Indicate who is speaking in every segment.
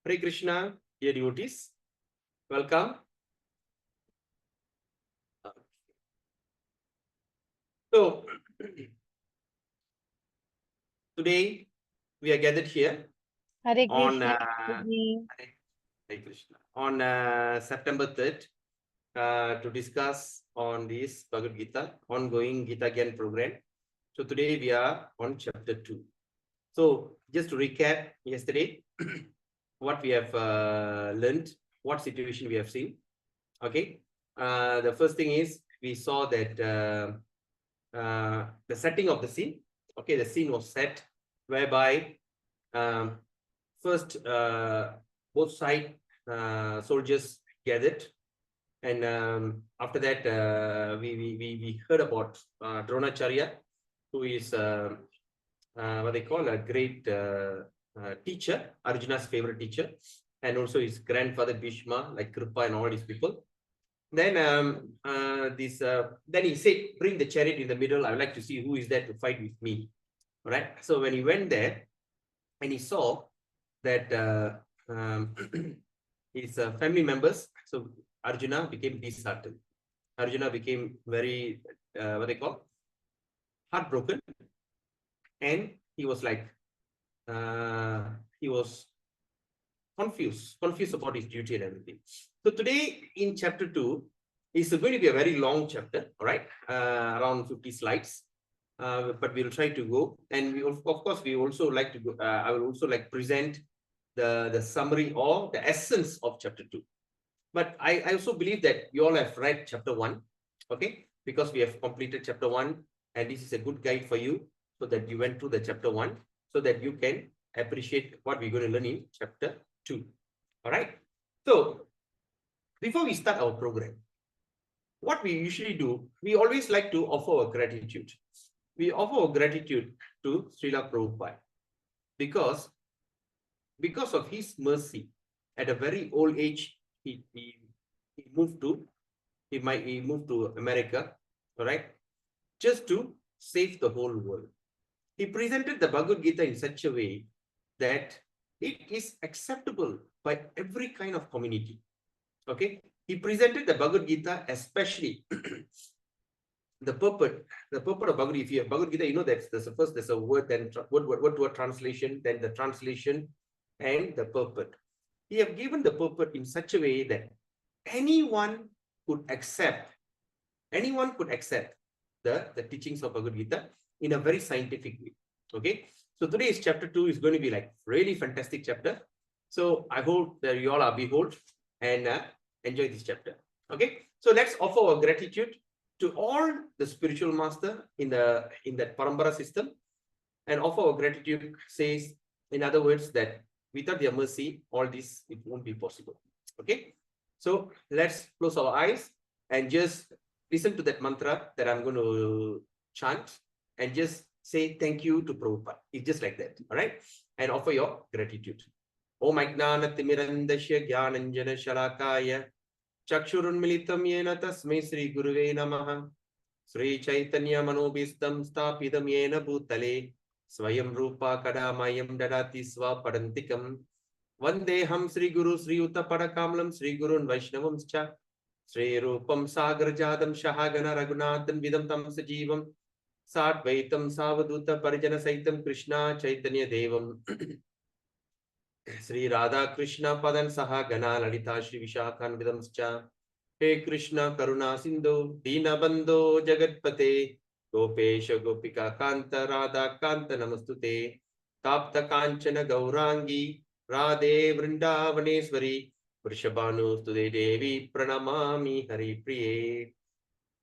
Speaker 1: Hare Krishna, dear devotees. Welcome. So, today we are gathered here
Speaker 2: Hare
Speaker 1: on
Speaker 2: Krishna. Ji.
Speaker 1: Hare Krishna, on September 3rd to discuss on this Bhagavad Gita, ongoing Gita Gyan program. So today we are on chapter 2. So just to recap yesterday, what we have learned, what situation we have seen. Okay. The first thing is we saw that the setting of the scene. Okay, the scene was set whereby first both side soldiers gathered, and after that we heard about Dronacharya, who is what they call a great teacher, Arjuna's favorite teacher, and also his grandfather Bhishma, like Kripa and all these people. Then then he said, bring the chariot in the middle. I would like to see who is there to fight with me. All right. So when he went there and he saw that his family members, so Arjuna became disheartened. Arjuna became very, what they call, heartbroken. And he was like, he was confused about his duty and everything. So today in chapter 2, it's going to be a very long chapter, all right, around 50 slides. But we'll try to go, and we of course we also like to go. I will also like present the summary or the essence of chapter 2. But I also believe that you all have read chapter 1, okay, because we have completed chapter 1, and this is a good guide for you, so that you went through the chapter 1, so that you can appreciate what we're going to learn in chapter 2. All right. So before we start our program, what we usually do, we always like to offer our gratitude. We offer our gratitude to Srila Prabhupada because of his mercy. At a very old age, he moved to America, all right, just to save the whole world. He presented the Bhagavad Gita in such a way that it is acceptable by every kind of community. Okay, he presented the Bhagavad Gita, especially the purport of Bhagavad Gita. If you have Bhagavad Gita, you know that there's a word, then word translation, then the translation, and the purport. He have given the purport in such a way that anyone could accept the teachings of Bhagavad Gita in a very scientific way. Okay, so today's chapter 2 is going to be like really fantastic chapter. So I hope that you all are behold and enjoy this chapter. Okay, so let's offer our gratitude to all the spiritual master in that Parambara system, and offer our gratitude says, in other words, that without their mercy, all this, it won't be possible. Okay, so let's close our eyes and just listen to that mantra that I'm going to chant, and just say thank you to Prabhupada. It's just like that, all right? And offer your gratitude. Om Ajnana Timirandasya Gyananjana Shalakaya Chakshurunmilitam Yena Tasmai Sri Guruve Namaha Sri Chaitanya Manobhistam Stapidam Yena Bhutale Swayam Rupa Kadamayam Dadati Swapadantikam Vandeham Sri Guru Sri Uttapadakamalam Sri Gurun Vaishnavamscha Sri Rupam Sagarjadam Shahagana Raghunathan Vidam Tam Sajivam Satvaitam Savaduta Parijana Saitam Krishna Chaitanya Devam Sri Radha Krishna Padan Saha Gana Lalita Shri Vishakhan Vidamscha He Krishna Karuna Sindhu Dina Bandho Jagatpate Gopesha Gopika Kanta Radha Kanta Namastute Tapta Kanchana Gaurangi Radhe Vrindavaneshwari Vrishabhanu Stude Devi Pranamami Hari Priye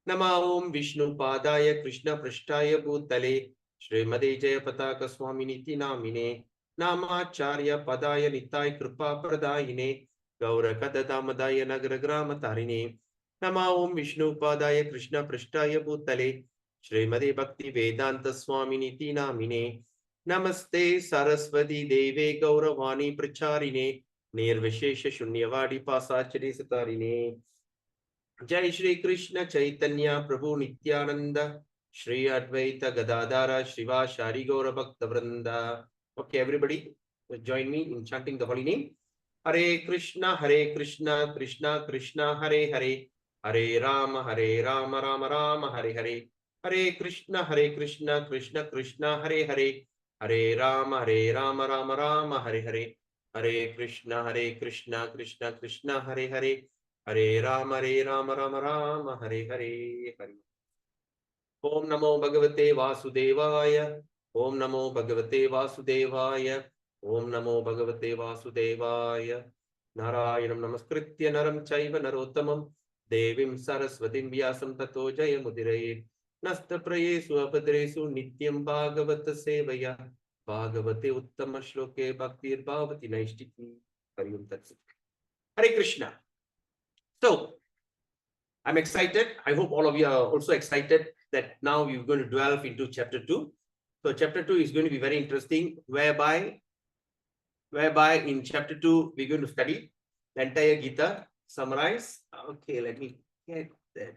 Speaker 1: Nama Om Vishnu Padaya Krishna Prishtaya Bhutale Srimade Jayapataka Swaminiti Namine Namacharya Padaya Nitai Kripa Pradayine Gaura Katatamadaya Nagra Grama Tarine Nama Om Vishnu Padaya Krishna Prishtaya Bhutale Srimade Bhakti Vedanta Swaminiti Namine Namaste Saraswati Deve Gauravani Pracharine Nirvishesha Shunyavadi Pasachari Satarine Jai Shri Krishna Chaitanya Prabhu Nityananda Shri Advaita Gadadara Shiva Shari Gaura Bhakta Vrinda. Okay, everybody, join me in chanting the holy name. Hare Krishna, Krishna Krishna, Hare Hare, Hare Rama, Rama Rama, Hare Hare, Hare Krishna, Krishna Krishna, Hare Hare, Hare Rama, Rama Rama, Hare Hare, Hare Krishna, Krishna Krishna, Hare Hare, Hare Rama, Rama Rama, Hare Hare, Hare. Om Namo Bhagavate Vasudevaya. Om Namo Bhagavate Vasudevaya. Om Namo Bhagavate Vasudevaya. Narayanam Namaskritya Naram Chaiva Narottamam Devim Saraswatim Vyasam Tato Jayamudiraye Nasta Prayesu Abhadresu Nityam Bhagavata Sevaya Bhagavate Uttama Shloke Bhaktir Bhavati Naishtiki. Hare Krishna. So, I'm excited. I hope all of you are also excited that now we're going to delve into chapter 2. So chapter 2 is going to be very interesting, whereby in chapter 2, we're going to study the entire Gita, summarize. Okay, let me get that.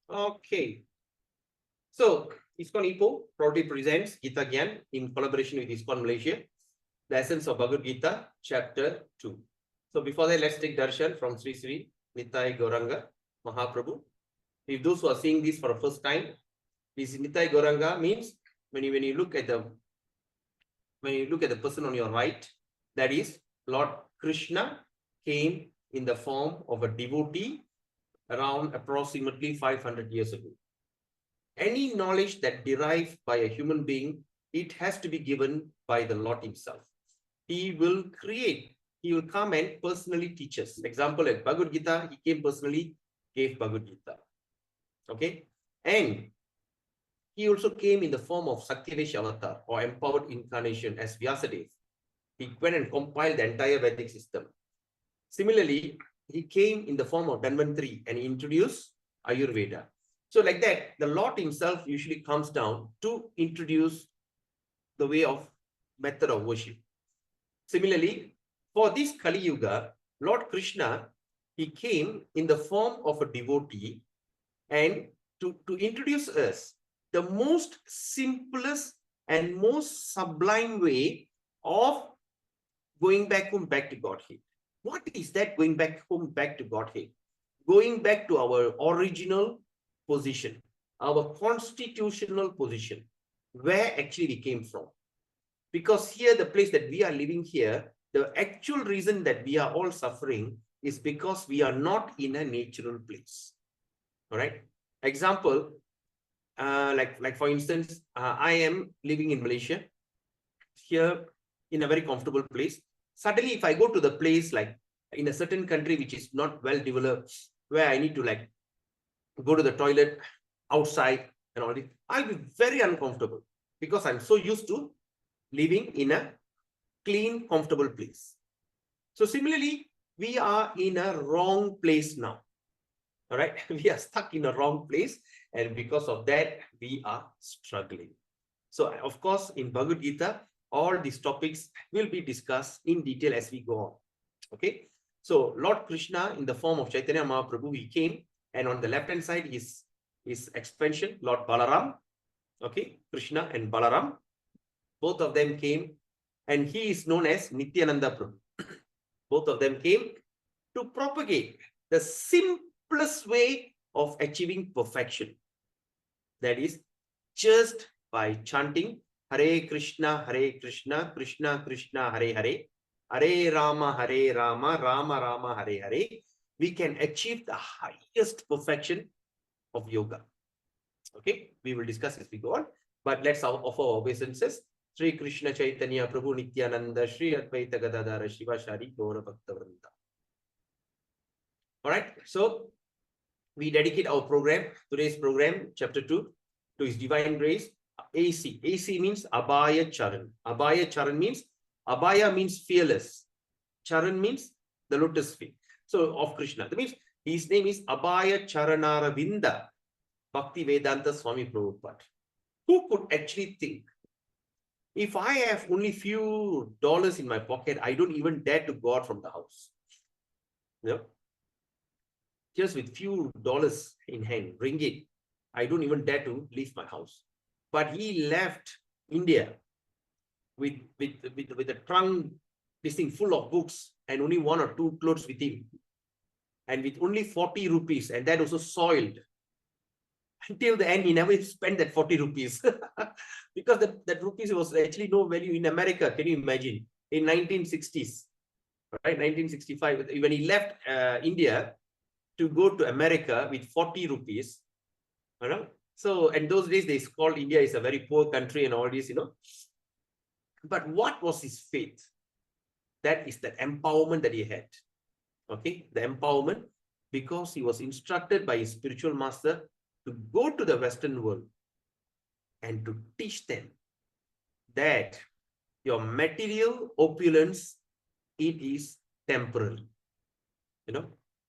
Speaker 1: Okay. So, ISKCON Ipoh proudly presents Gita Gyan in collaboration with ISKCON Malaysia, the essence of Bhagavad Gita, chapter 2. So, before that, let's take darshan from Sri Sri Nitai Gauranga Mahaprabhu. If those who are seeing this for the first time, this Nitai Gauranga means when you look at the person on your right, that is Lord Krishna came in the form of a devotee around approximately 500 years ago. Any knowledge that derived by a human being, it has to be given by the Lord himself. He will come and personally teach us. Example, like Bhagavad Gita, he came personally, gave Bhagavad Gita. Okay. And he also came in the form of Sakyadesh Avatar or empowered incarnation as Vyasadeva. He went and compiled the entire Vedic system. Similarly, he came in the form of Dhanvantari and introduced Ayurveda. So like that, the Lord himself usually comes down to introduce the way of method of worship. Similarly, for this Kali Yuga, Lord Krishna, he came in the form of a devotee and to introduce us the most simplest and most sublime way of going back home, back to Godhead. What is that going back home, back to Godhead? Going back to our original position, our constitutional position, where actually we came from. Because here, the place that we are living here, the actual reason that we are all suffering is because we are not in a natural place. All right. Example, like for instance, I am living in Malaysia, here in a very comfortable place. Suddenly, if I go to the place like in a certain country which is not well developed, where I need to like go to the toilet outside and all this, I'll be very uncomfortable because I'm so used to living in a clean, comfortable place. So similarly, we are in a wrong place now. All right, we are stuck in a wrong place, and because of that, we are struggling. So, of course, in Bhagavad Gita, all these topics will be discussed in detail as we go on. Okay, so Lord Krishna, in the form of Chaitanya Mahaprabhu, he came, and on the left hand side is his expansion, Lord Balaram. Okay, Krishna and Balaram, both of them came, and he is known as Nityananda Prabhu. Both of them came to propagate the simplest way of achieving perfection. That is just by chanting Hare Krishna, Krishna Krishna, Hare Hare, Hare Rama, Rama Rama, Hare Hare. We can achieve the highest perfection of yoga. Okay, we will discuss as we go on, but let's offer our obeisances. Sri Krishna Chaitanya Prabhu Nityananda Sri Advaita Gadadhara Shiva Shari Gaura Bhakta Vrinda. All right, so we dedicate our program, today's program, chapter 2, to His Divine Grace, AC. AC means Abhaya Charan. Abhaya Charan means, Abhaya means fearless. Charan means the lotus feet. So of Krishna. That means his name is Abhaya Charanaravinda Bhakti Vedanta Swami Prabhupada. Who could actually think? If I have only few dollars in my pocket, I don't even dare to go out from the house. You know, just with few dollars in hand, ringgit, I don't even dare to leave my house. But he left India with a trunk, this thing full of books and only 1 or 2 clothes with him. And with only 40 rupees, and that also soiled. Until the end, he never spent that 40 rupees. Because that rupees was actually no value in America. Can you imagine? In 1960s, right? 1965, when he left India to go to America with 40 rupees, you know? So, and those days they called India is a very poor country and all this, you know. But what was his faith? That is the empowerment that he had. Okay, the empowerment, because he was instructed by his spiritual master to go to the Western world and to teach them that your material opulence, it is temporary. You know,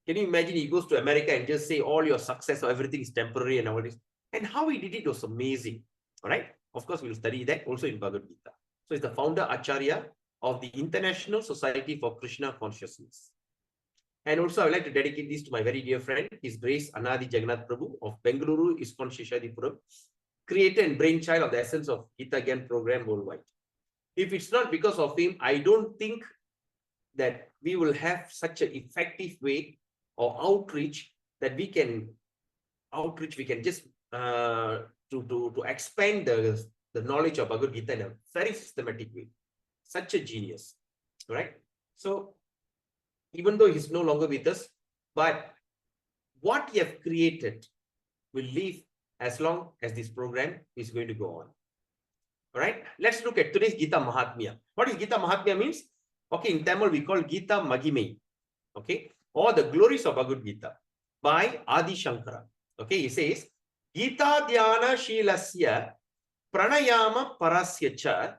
Speaker 1: can you imagine he goes to America and just say all your success or everything is temporary and all this? And how he did it was amazing. All right. Of course, we'll study that also in Bhagavad Gita. So he's the founder Acharya of the International Society for Krishna Consciousness. And also, I would like to dedicate this to my very dear friend, His Grace Anadi Jagannath Prabhu of Bengaluru ISKCON Shishadipuram, creator and brainchild of the essence of Gita Gyan program worldwide. If it's not because of him, I don't think that we will have such an effective way or outreach that we can just to expand the knowledge of Bhagavad Gita in a very systematic way. Such a genius, right? So, even though he's no longer with us, but what he have created will live as long as this program is going to go on. All right, let's look at today's Gita Mahatmya. What is Gita Mahatmya means? Okay, in Tamil we call Gita Magime, okay, or the glories of Bhagavad Gita by Adi Shankara. Okay, he says, Gita Dhyana Shilasya Pranayama Parasya Cha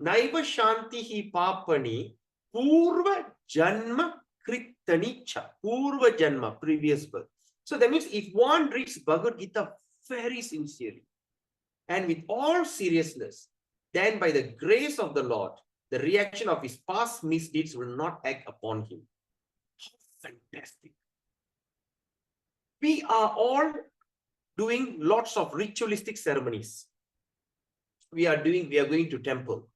Speaker 1: Naiva Shantihi Papani Purva Janma Kritanicha, Purva Janma, previous birth. So that means if one reads Bhagavad Gita very sincerely and with all seriousness, then by the grace of the Lord, the reaction of his past misdeeds will not act upon him. How fantastic. We are all doing lots of ritualistic ceremonies. We are going to temple,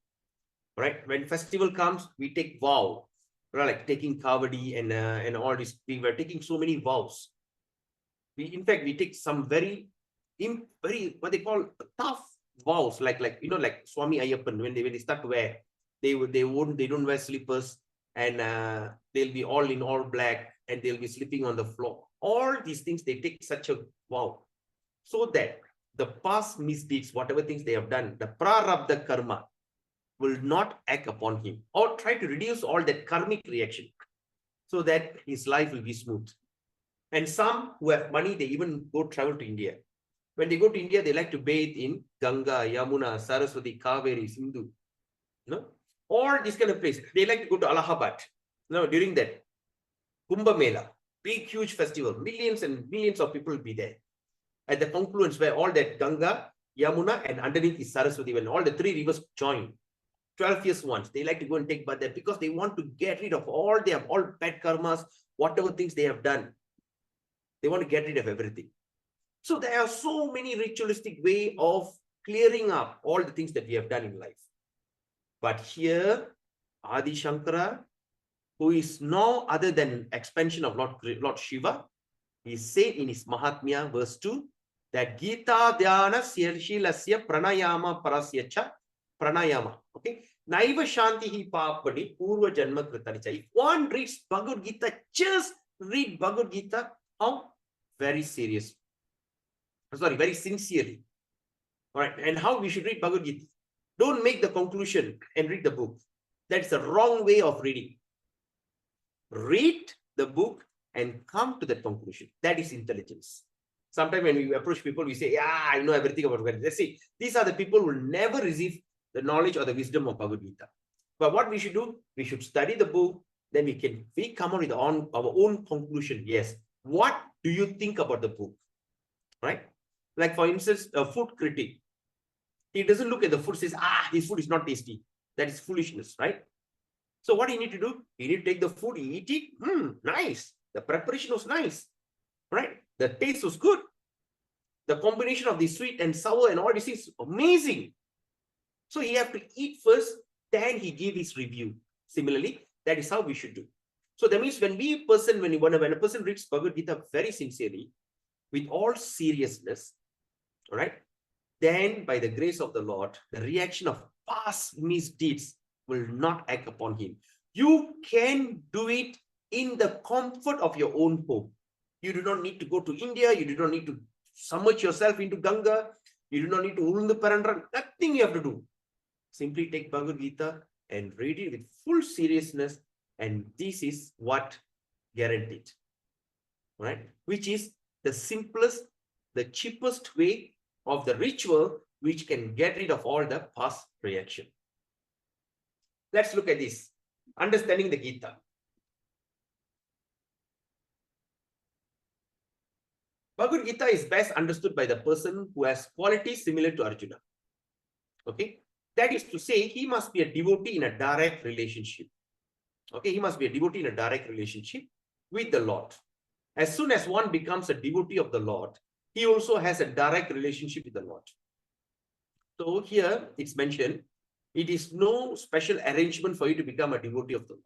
Speaker 1: right? When festival comes, we take vow. Like taking Kavadi and all this, we were taking so many vows. In fact, we take some very what they call tough vows, like Swami Ayyappan, when they start to wear, they don't wear slippers, and they'll be all in all black and they'll be sleeping on the floor. All these things, they take such a vow, so that the past misdeeds, whatever things they have done, the prarabdha karma, will not act upon him, or try to reduce all that karmic reaction so that his life will be smooth. And some who have money, they even go travel to India. When they go to India, they like to bathe in Ganga, Yamuna, Saraswati, Kaveri, Sindhu, all these kind of places. They like to go to Allahabad, during that Kumbh Mela, big, huge festival. Millions and millions of people will be there at the confluence where all that Ganga, Yamuna, and underneath is Saraswati, when all the 3 rivers join. 12 years once, they like to go and take bath there because they want to get rid of all bad karmas, whatever things they have done. They want to get rid of everything. So there are so many ritualistic way of clearing up all the things that we have done in life. But here, Adi Shankara, who is no other than expansion of Lord Shiva, he said in his Mahatmya, verse 2, that Gita Dhyana Shilasya Pranayama Parasyacha Pranayama. Okay. Naiva Shantihi Papani Purva Janma Kritanicha. If one reads Bhagavad Gita, just read Bhagavad Gita, how? Very serious. Sorry, very sincerely. All right. And how we should read Bhagavad Gita? Don't make the conclusion and read the book. That's the wrong way of reading. Read the book and come to that conclusion. That is intelligence. Sometimes when we approach people, we say, yeah, I know everything about Bhagavad Gita. Let's see, these are the people who will never receive the knowledge or the wisdom of Bhagavad Gita. But what we should do, we should study the book, then we come up with our own conclusion. Yes. What do you think about the book? Right? Like for instance, a food critic. He doesn't look at the food, says, this food is not tasty. That is foolishness, right? So what you need to do, you need to take the food, you eat it, nice. The preparation was nice, right? The taste was good. The combination of the sweet and sour and all this is amazing. So he have to eat first, then he give his review. Similarly, that is how we should do. So that means when a person reads Bhagavad Gita very sincerely, with all seriousness, all right, then by the grace of the Lord, the reaction of past misdeeds will not act upon him. You can do it in the comfort of your own home. You do not need to go to India. You do not need to submerge yourself into Ganga. You do not need to Ulundu Parandra. Nothing you have to do. Simply take Bhagavad Gita and read it with full seriousness. And this is what guaranteed, right? Which is the simplest, the cheapest way of the ritual which can get rid of all the past reaction. Let's look at this. Understanding the Gita. Bhagavad Gita is best understood by the person who has qualities similar to Arjuna. Okay. That is to say, he must be a devotee in a direct relationship. Okay. He must be a devotee in a direct relationship with the Lord. As soon as one becomes a devotee of the Lord, he also has a direct relationship with the Lord. So here it's mentioned, it is no special arrangement for you to become a devotee of the Lord.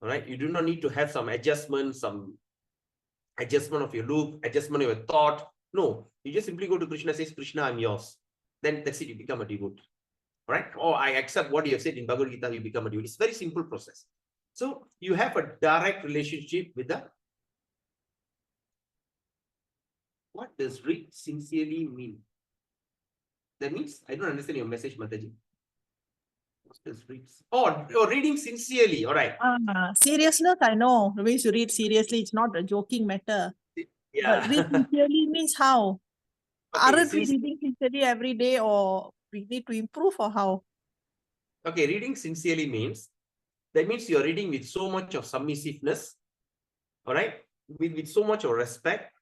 Speaker 1: All right. You do not need to have some adjustment of your look, adjustment of your thought. No, you just simply go to Krishna, says, Krishna, I'm yours. Then that's it, you become a devotee. All right. Or I accept what you have said in Bhagavad Gita, you become a devotee. It's a very simple process. So you have a direct relationship with the. What does read sincerely mean? That means, I don't understand your message, Mataji. What does read? Oh, you're reading sincerely. All right.
Speaker 2: Seriousness, I know. The means you read seriously, it's not a joking matter.
Speaker 1: Yeah.
Speaker 2: But read sincerely means how?
Speaker 1: Okay,
Speaker 2: Aren't we reading sincerely every day, or we need to improve, or how?
Speaker 1: Okay, reading sincerely means, that means you're reading with so much of submissiveness, all right, with so much of respect.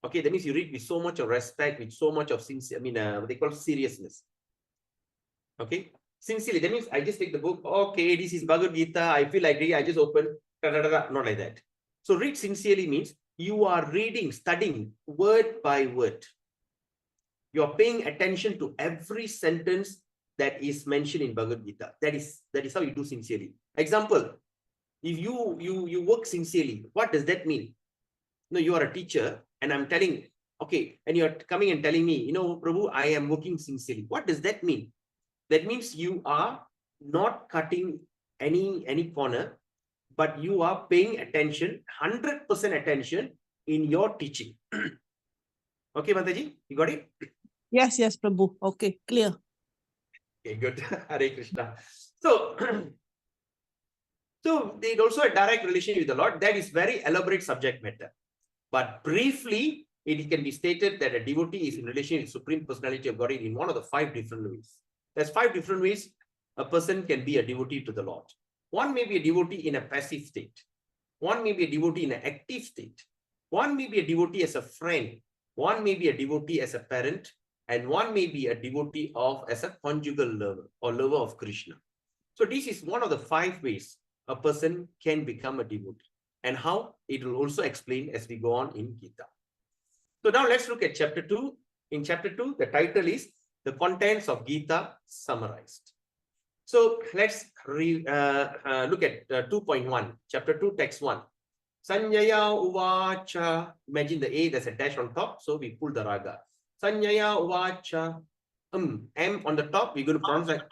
Speaker 1: Okay, that means you read with so much of respect, with so much of sincere, what they call seriousness. Okay, sincerely, that means I just take the book, okay, this is Bhagavad Gita, I feel like reading, I just open, not like that. So read sincerely means you are reading, studying word by word. You are paying attention to every sentence that is mentioned in Bhagavad Gita. That is how you do sincerely. Example, if you work sincerely, what does that mean? No, you are a teacher and I'm telling, okay, and you're coming and telling me, Prabhu, I am working sincerely. What does that mean? That means you are not cutting any corner, but you are paying attention, 100% attention in your teaching. Okay, Mataji, you got it?
Speaker 2: Yes, Prabhu. Okay, clear.
Speaker 1: Okay, good. Hare Krishna. So, there's also a direct relation with the Lord. That is very elaborate subject matter. But briefly, it can be stated that a devotee is in relation with Supreme Personality of Godhead in one of the 5 different ways. There's 5 different ways a person can be a devotee to the Lord. One may be a devotee in a passive state. One may be a devotee in an active state. One may be a devotee as a friend. One may be a devotee as a parent. And one may be a devotee as a conjugal lover or lover of Krishna. So this is one of the 5 ways a person can become a devotee. And how it will also explain as we go on in Gita. So now let's look at chapter 2. In chapter 2, the title is The Contents of Gita Summarized. So let's look at 2.1, chapter 2, text 1. Sanjaya Uvacha. Imagine the A, there's a dash on top, so we pull the raga. Sanjaya Uvacha. M on the top, we're going to pronounce like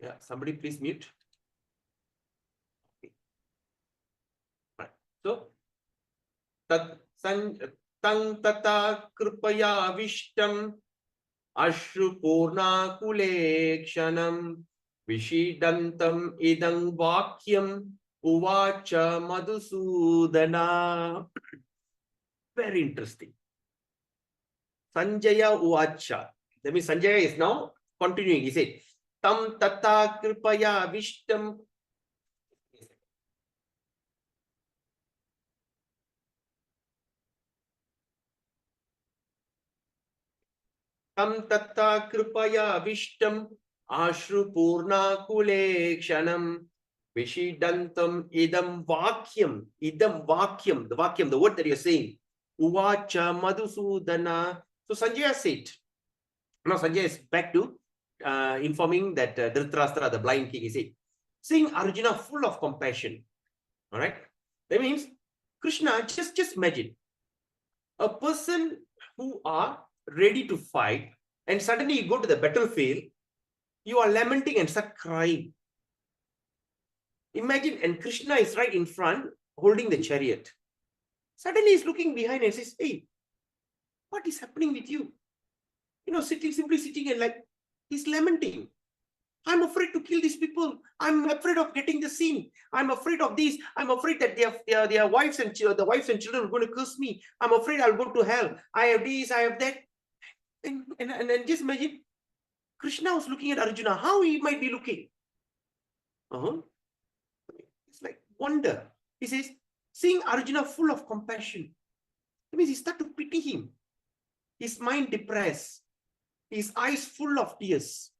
Speaker 1: Yeah, somebody please mute. Okay. Right. So, tang tata kripaya vishtam ashru purna kulekshanam vishidantam idang vakyam uvacha madhusudana. Very interesting. Sanjaya uvacha. That means Sanjaya is now continuing. He said, tam tata kripaya vishtam. tam tatta kripaya vishtam ashru purna kule kshanam vishidantam idam vakyam, the vakyam, the word that you're saying, uvacha madhusudana. So Sanjaya said, now Sanjaya is back to informing that Dhritarashtra, the blind king, he said, seeing Arjuna full of compassion. All right, that means Krishna, just imagine a person who are ready to fight, and suddenly you go to the battlefield, you are lamenting and start crying. Imagine, and Krishna is right in front holding the chariot. Suddenly he's looking behind and says, hey, what is happening with you? You know, simply sitting and like, he's lamenting. I'm afraid to kill these people. I'm afraid of getting the sin. I'm afraid of this. I'm afraid that their wives and the wives and children are going to curse me. I'm afraid I'll go to hell. I have this, I have that. And just imagine, Krishna was looking at Arjuna. How he might be looking? It's like wonder. He says, seeing Arjuna full of compassion. That means he started to pity him. His mind depressed. His eyes full of tears.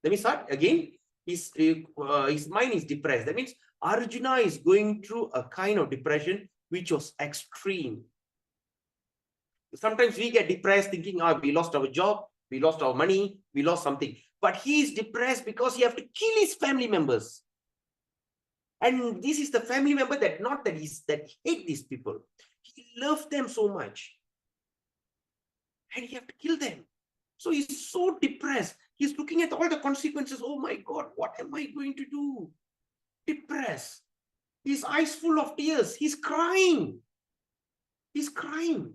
Speaker 1: Let me start again. His mind is depressed. That means Arjuna is going through a kind of depression which was extreme. Sometimes we get depressed thinking, we lost our job, we lost our money, we lost something. But he is depressed because he has to kill his family members. And this is the family member that hate these people. He loved them so much. And he has to kill them. So he's so depressed. He's looking at all the consequences. Oh my God, what am I going to do? Depressed. His eyes full of tears. He's crying. He's crying.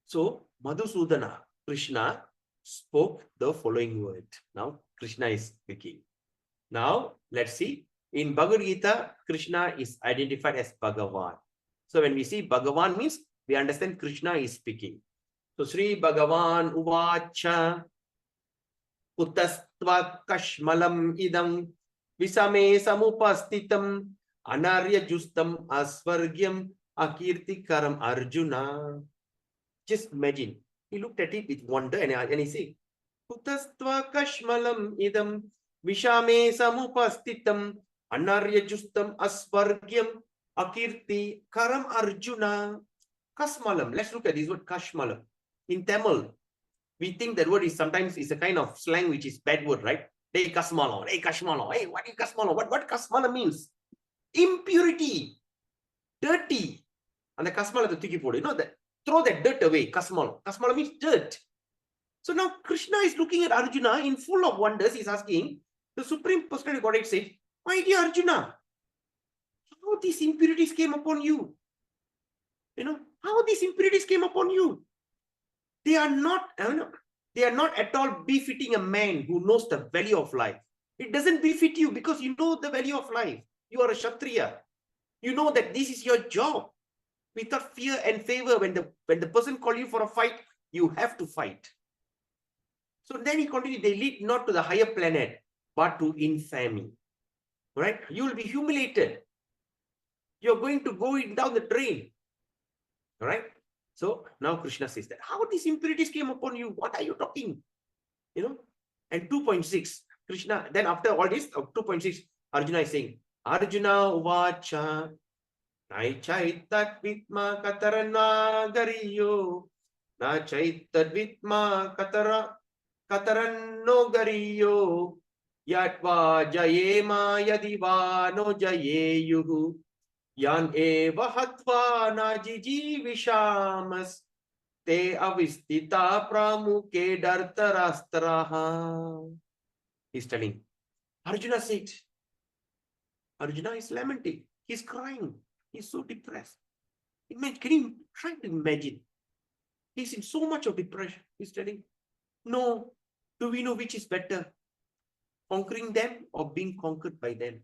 Speaker 1: So Madhusudana, Krishna, spoke the following word. Now Krishna is speaking. Now let's see. In Bhagavad Gita, Krishna is identified as Bhagavan. So when we see Bhagavan means, we understand Krishna is speaking. So Sri Bhagavan Uvacha Uttastva Kashmalam Idam Visame Samupastitam Anarya Justam Asvargyam Akirtikaram Arjuna. Just imagine, he looked at it with wonder and he said, Uttastva Kashmalam Idam Vishame Samupastitam Anarya Justam Asvargyam Akirti Karam Arjuna. Kasmalam. Let's look at this word Kashmalam. In Tamil, we think that word is sometimes a kind of slang which is bad word, right? Hey Kasmalam, hey Kashmalam, hey, what is Kasmalam? What Kasmalam means? Impurity, dirty. And the Kasmalam, the tiki podu, you know that. Throw that dirt away, Kasmalam. Kasmalam means dirt. So now Krishna is looking at Arjuna in full of wonders. He's asking, the Supreme Personality of Godhead said, my dear Arjuna, how these impurities came upon you? You know, how these impurities came upon you? They are not at all befitting a man who knows the value of life. It doesn't befit you because you know the value of life. You are a Kshatriya. You know that this is your job. Without fear and favor, when the person calls you for a fight, you have to fight. So then he continued, they lead not to the higher planet, but to infamy. Right? You will be humiliated. You're going to go down the drain. All right? So now Krishna says that, how these impurities came upon you? What are you talking? You know? And 2.6, Krishna, then after all this, 2.6, Arjuna is saying, Arjuna uvacha, na chaitat vitma katarana gariyo, na chaitat vitma kataranno gariyo, yatva jayema yadiva no jayeyuhu. Yan eva hatva najiji vishamas te avistita pramuke dartarastraha. He's telling. Arjuna said. Arjuna is lamenting. He's crying. He's so depressed. Can you try to imagine? He's in so much of depression. He's telling, no, do we know which is better? Conquering them or being conquered by them?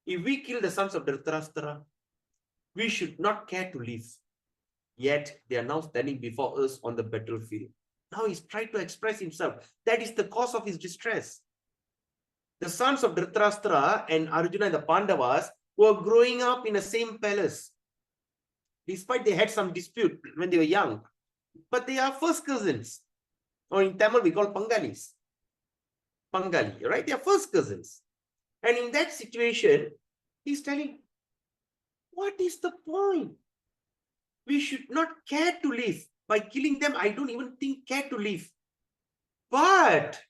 Speaker 1: If we kill the sons of Dhritarashtra, we should not care to live. Yet they are now standing before us on the battlefield. Now he's trying to express himself. That is the cause of his distress. The sons of Dhritarashtra and Arjuna and the Pandavas were growing up in the same palace. Despite they had some dispute when they were young. But they are first cousins. or in Tamil we call Pangalis. Pangali, right? They are first cousins. And in that situation, he's telling, what is the point? We should not care to live. By killing them, I don't even think care to live. But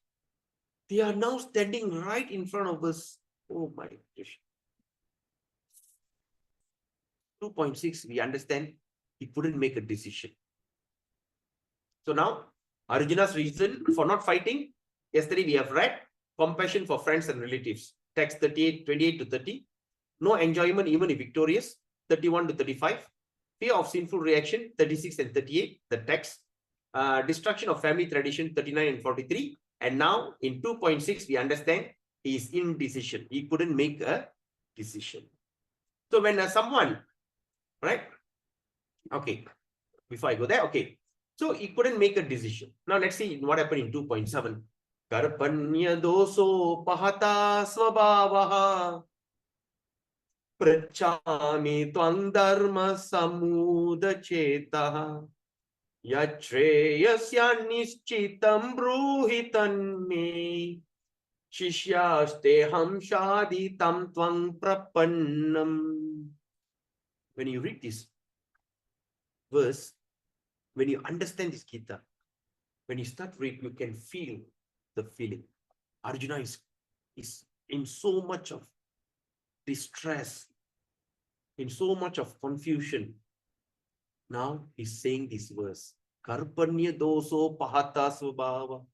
Speaker 1: they are now standing right in front of us. Oh my gosh. 2.6, we understand he couldn't make a decision. So now, Arjuna's reason for not fighting, yesterday we have read, compassion for friends and relatives. Text 38, 28 to 30. No enjoyment even if victorious, 31 to 35. Fear of sinful reaction, 36 and 38, the text. Destruction of family tradition, 39 and 43. And now in 2.6, we understand he is indecision. He couldn't make a decision. So when someone, right? Okay, before I go there, okay. So he couldn't make a decision. Now let's see what happened in 2.7. Karpanya doso pahata svabhavaha prachami twang dharma samudachetaha yachreyasya nischitam bruhitan me shishyaste hamshaditam twang prapannam. When you read this verse, when you understand this Gita, when you start reading, you can feel the feeling. Arjuna is in so much of distress, in so much of confusion. Now he's saying this verse. Karpanya doso pahata svabhava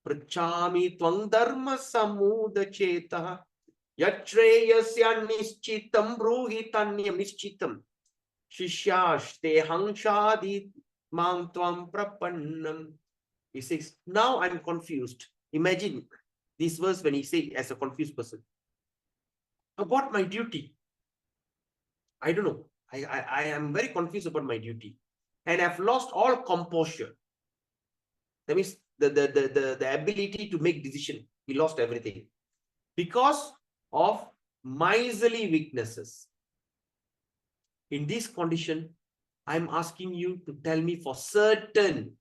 Speaker 1: prachami twang dharma samudacheta yachreyasya nischitam bruhitanyam nischitam shishyaste hangshadi mam tvam prapannam. He says, now I'm confused. Imagine this verse when he says as a confused person. About my duty. I don't know. I am very confused about my duty. And I've lost all composure. That means the ability to make decision. He lost everything. Because of miserly weaknesses. In this condition, I'm asking you to tell me for certain.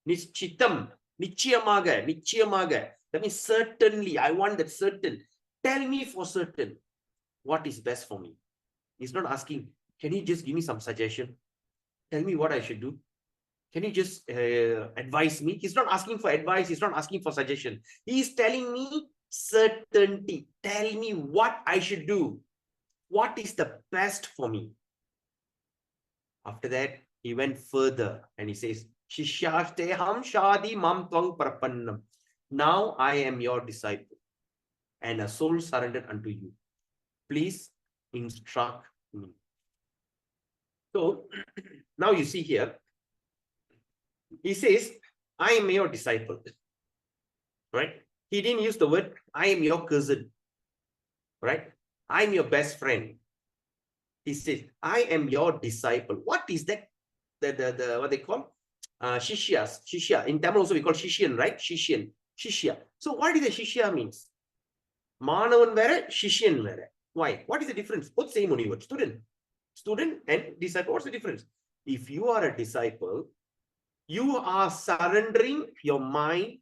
Speaker 1: Nischitam, nichiyamaga, nichiyamaga. That means certainly, I want that certain. Tell me for certain what is best for me. He's not asking, can you just give me some suggestion? Tell me what I should do. Can you just advise me? He's not asking for advice. He's not asking for suggestion. He's telling me certainty. Tell me what I should do. What is the best for me? After that, he went further and he says, Shishyasteham shadi mam twang prapannam. Now I am your disciple and a soul surrendered unto you. Please instruct me. So now you see here, he says, I am your disciple. Right? He didn't use the word, I am your cousin. Right? I am your best friend. He says, I am your disciple. What is that? The what they call? Shishyas. Shishya. In Tamil also we call Shishyan, right? Shishyan. Shishya. So what is the Shishya means? Manavan vere, Shishyan vere. Why? What is the difference? Both same only word. Student. Student and disciple. What's the difference? If you are a disciple, you are surrendering your mind,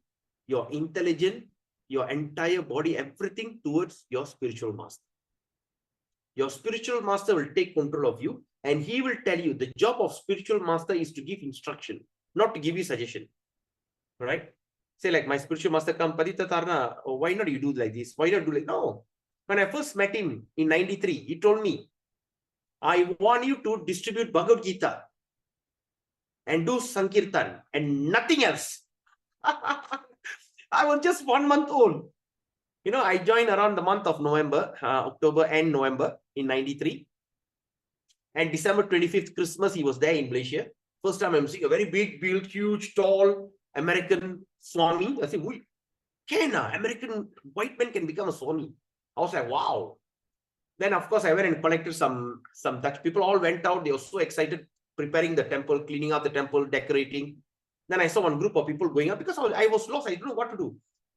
Speaker 1: your intelligence, your entire body, everything towards your spiritual master. Your spiritual master will take control of you and he will tell you the job of spiritual master is to give instruction, not to give you suggestion. Right? Say like my spiritual master come, Padita Tarna, oh, why not you do like this? Why not do like, no. When I first met him in 93, he told me, I want you to distribute Bhagavad Gita and do Sankirtan and nothing else. I was just 1 month old. You know, I joined around the month of November, October and November in 93. And December 25th, Christmas, he was there in Malaysia. First time I'm seeing a very big build, huge, tall American Swami. I said, American white man can become a Swami. I was like, wow. Then, of course, I went and collected some Dutch people. All went out. They were so excited, preparing the temple, cleaning up the temple, decorating. Then I saw one group of people going out because I was lost. I didn't know what to do.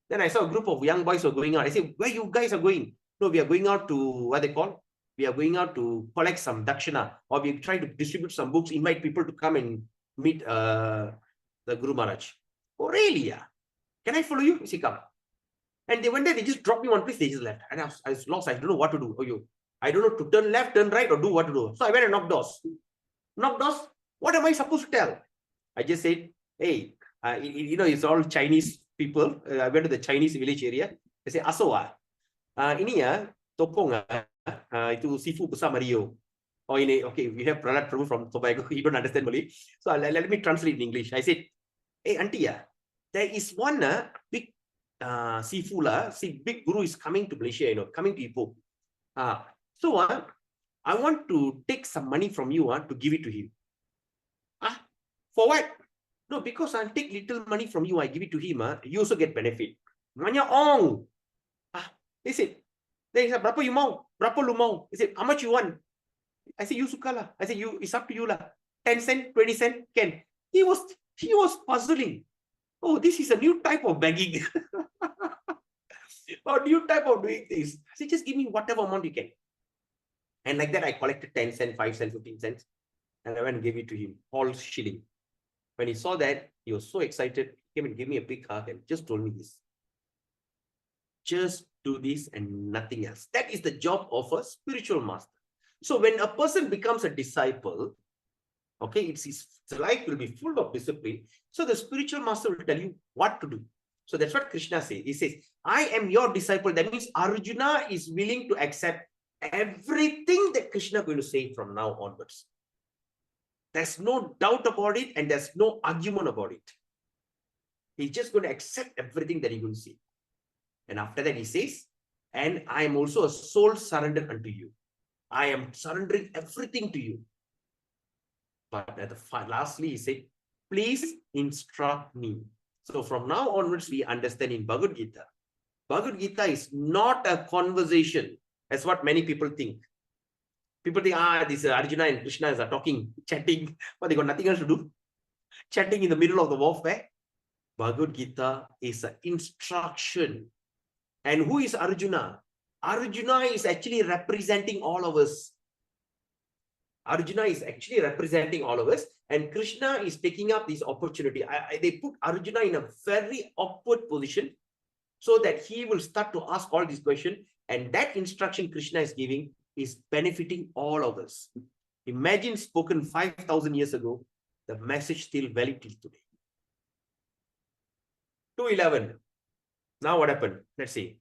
Speaker 1: Then I saw a group of young boys were going out. I said, where you guys are going? No, we are going out to, what they call? We are going out to collect some dakshina, or we try to distribute some books, invite people to come and meet the Guru Maharaj. Oh, really? Yeah. Can I follow you? He said, come. And they went there, they just dropped me one place, they just left. And I was lost. I don't know what to do. I don't know to turn left, turn right, or do what to do. So I went and knocked doors. Knocked doors. What am I supposed to tell? I just said, hey, it's all Chinese people. I went to the Chinese village area. I said, Asowa, ini ya, tokong itu sifu besar Mario. Oh, ini, okay, we have Prahlad Prabhu from Tobago. You don't understand Malay. So let me translate in English. I said, hey, auntie, there is one big sifu big guru is coming to Malaysia, coming to Ipoh. So I want to take some money from you to give it to him. For what? No, because I'll take little money from you, I give it to him, you also get benefit. Nanya ong. They said, berapa you mau? Berapa lu mau? They said, how much you want? I said, you suka lah. I said, it's up to you lah. 10 cent, 20 cent, can. He was puzzling. Oh, this is a new type of begging. Or new type of doing things. I said, just give me whatever amount you can. And like that, I collected 10 cents, 5 cents, 15 cents. And I went and gave it to him, all shilling. When he saw that, he was so excited. He came and gave me a big hug and just told me this. Just do this and nothing else. That is the job of a spiritual master. So when a person becomes a disciple, okay, his life will be full of discipline. So the spiritual master will tell you what to do. So that's what Krishna says. He says, I am your disciple. That means Arjuna is willing to accept everything that Krishna is going to say from now onwards. There's no doubt about it and there's no argument about it. He's just going to accept everything that he's going to say. And after that he says, and I am also a soul surrendered unto you. I am surrendering everything to you. But at the lastly, he said, please instruct me. So from now onwards, we understand in Bhagavad Gita. Bhagavad Gita is not a conversation, as what many people think. People think, this Arjuna and Krishna are talking, chatting, but they got nothing else to do. Chatting in the middle of the warfare. Bhagavad Gita is an instruction. And who is Arjuna? Arjuna is actually representing all of us. Arjuna is actually representing all of us, and Krishna is taking up this opportunity. They put Arjuna in a very awkward position so that he will start to ask all these questions, and that instruction Krishna is giving is benefiting all of us. Imagine spoken 5,000 years ago, the message still valid till today. 2:11. Now what happened? Let's see.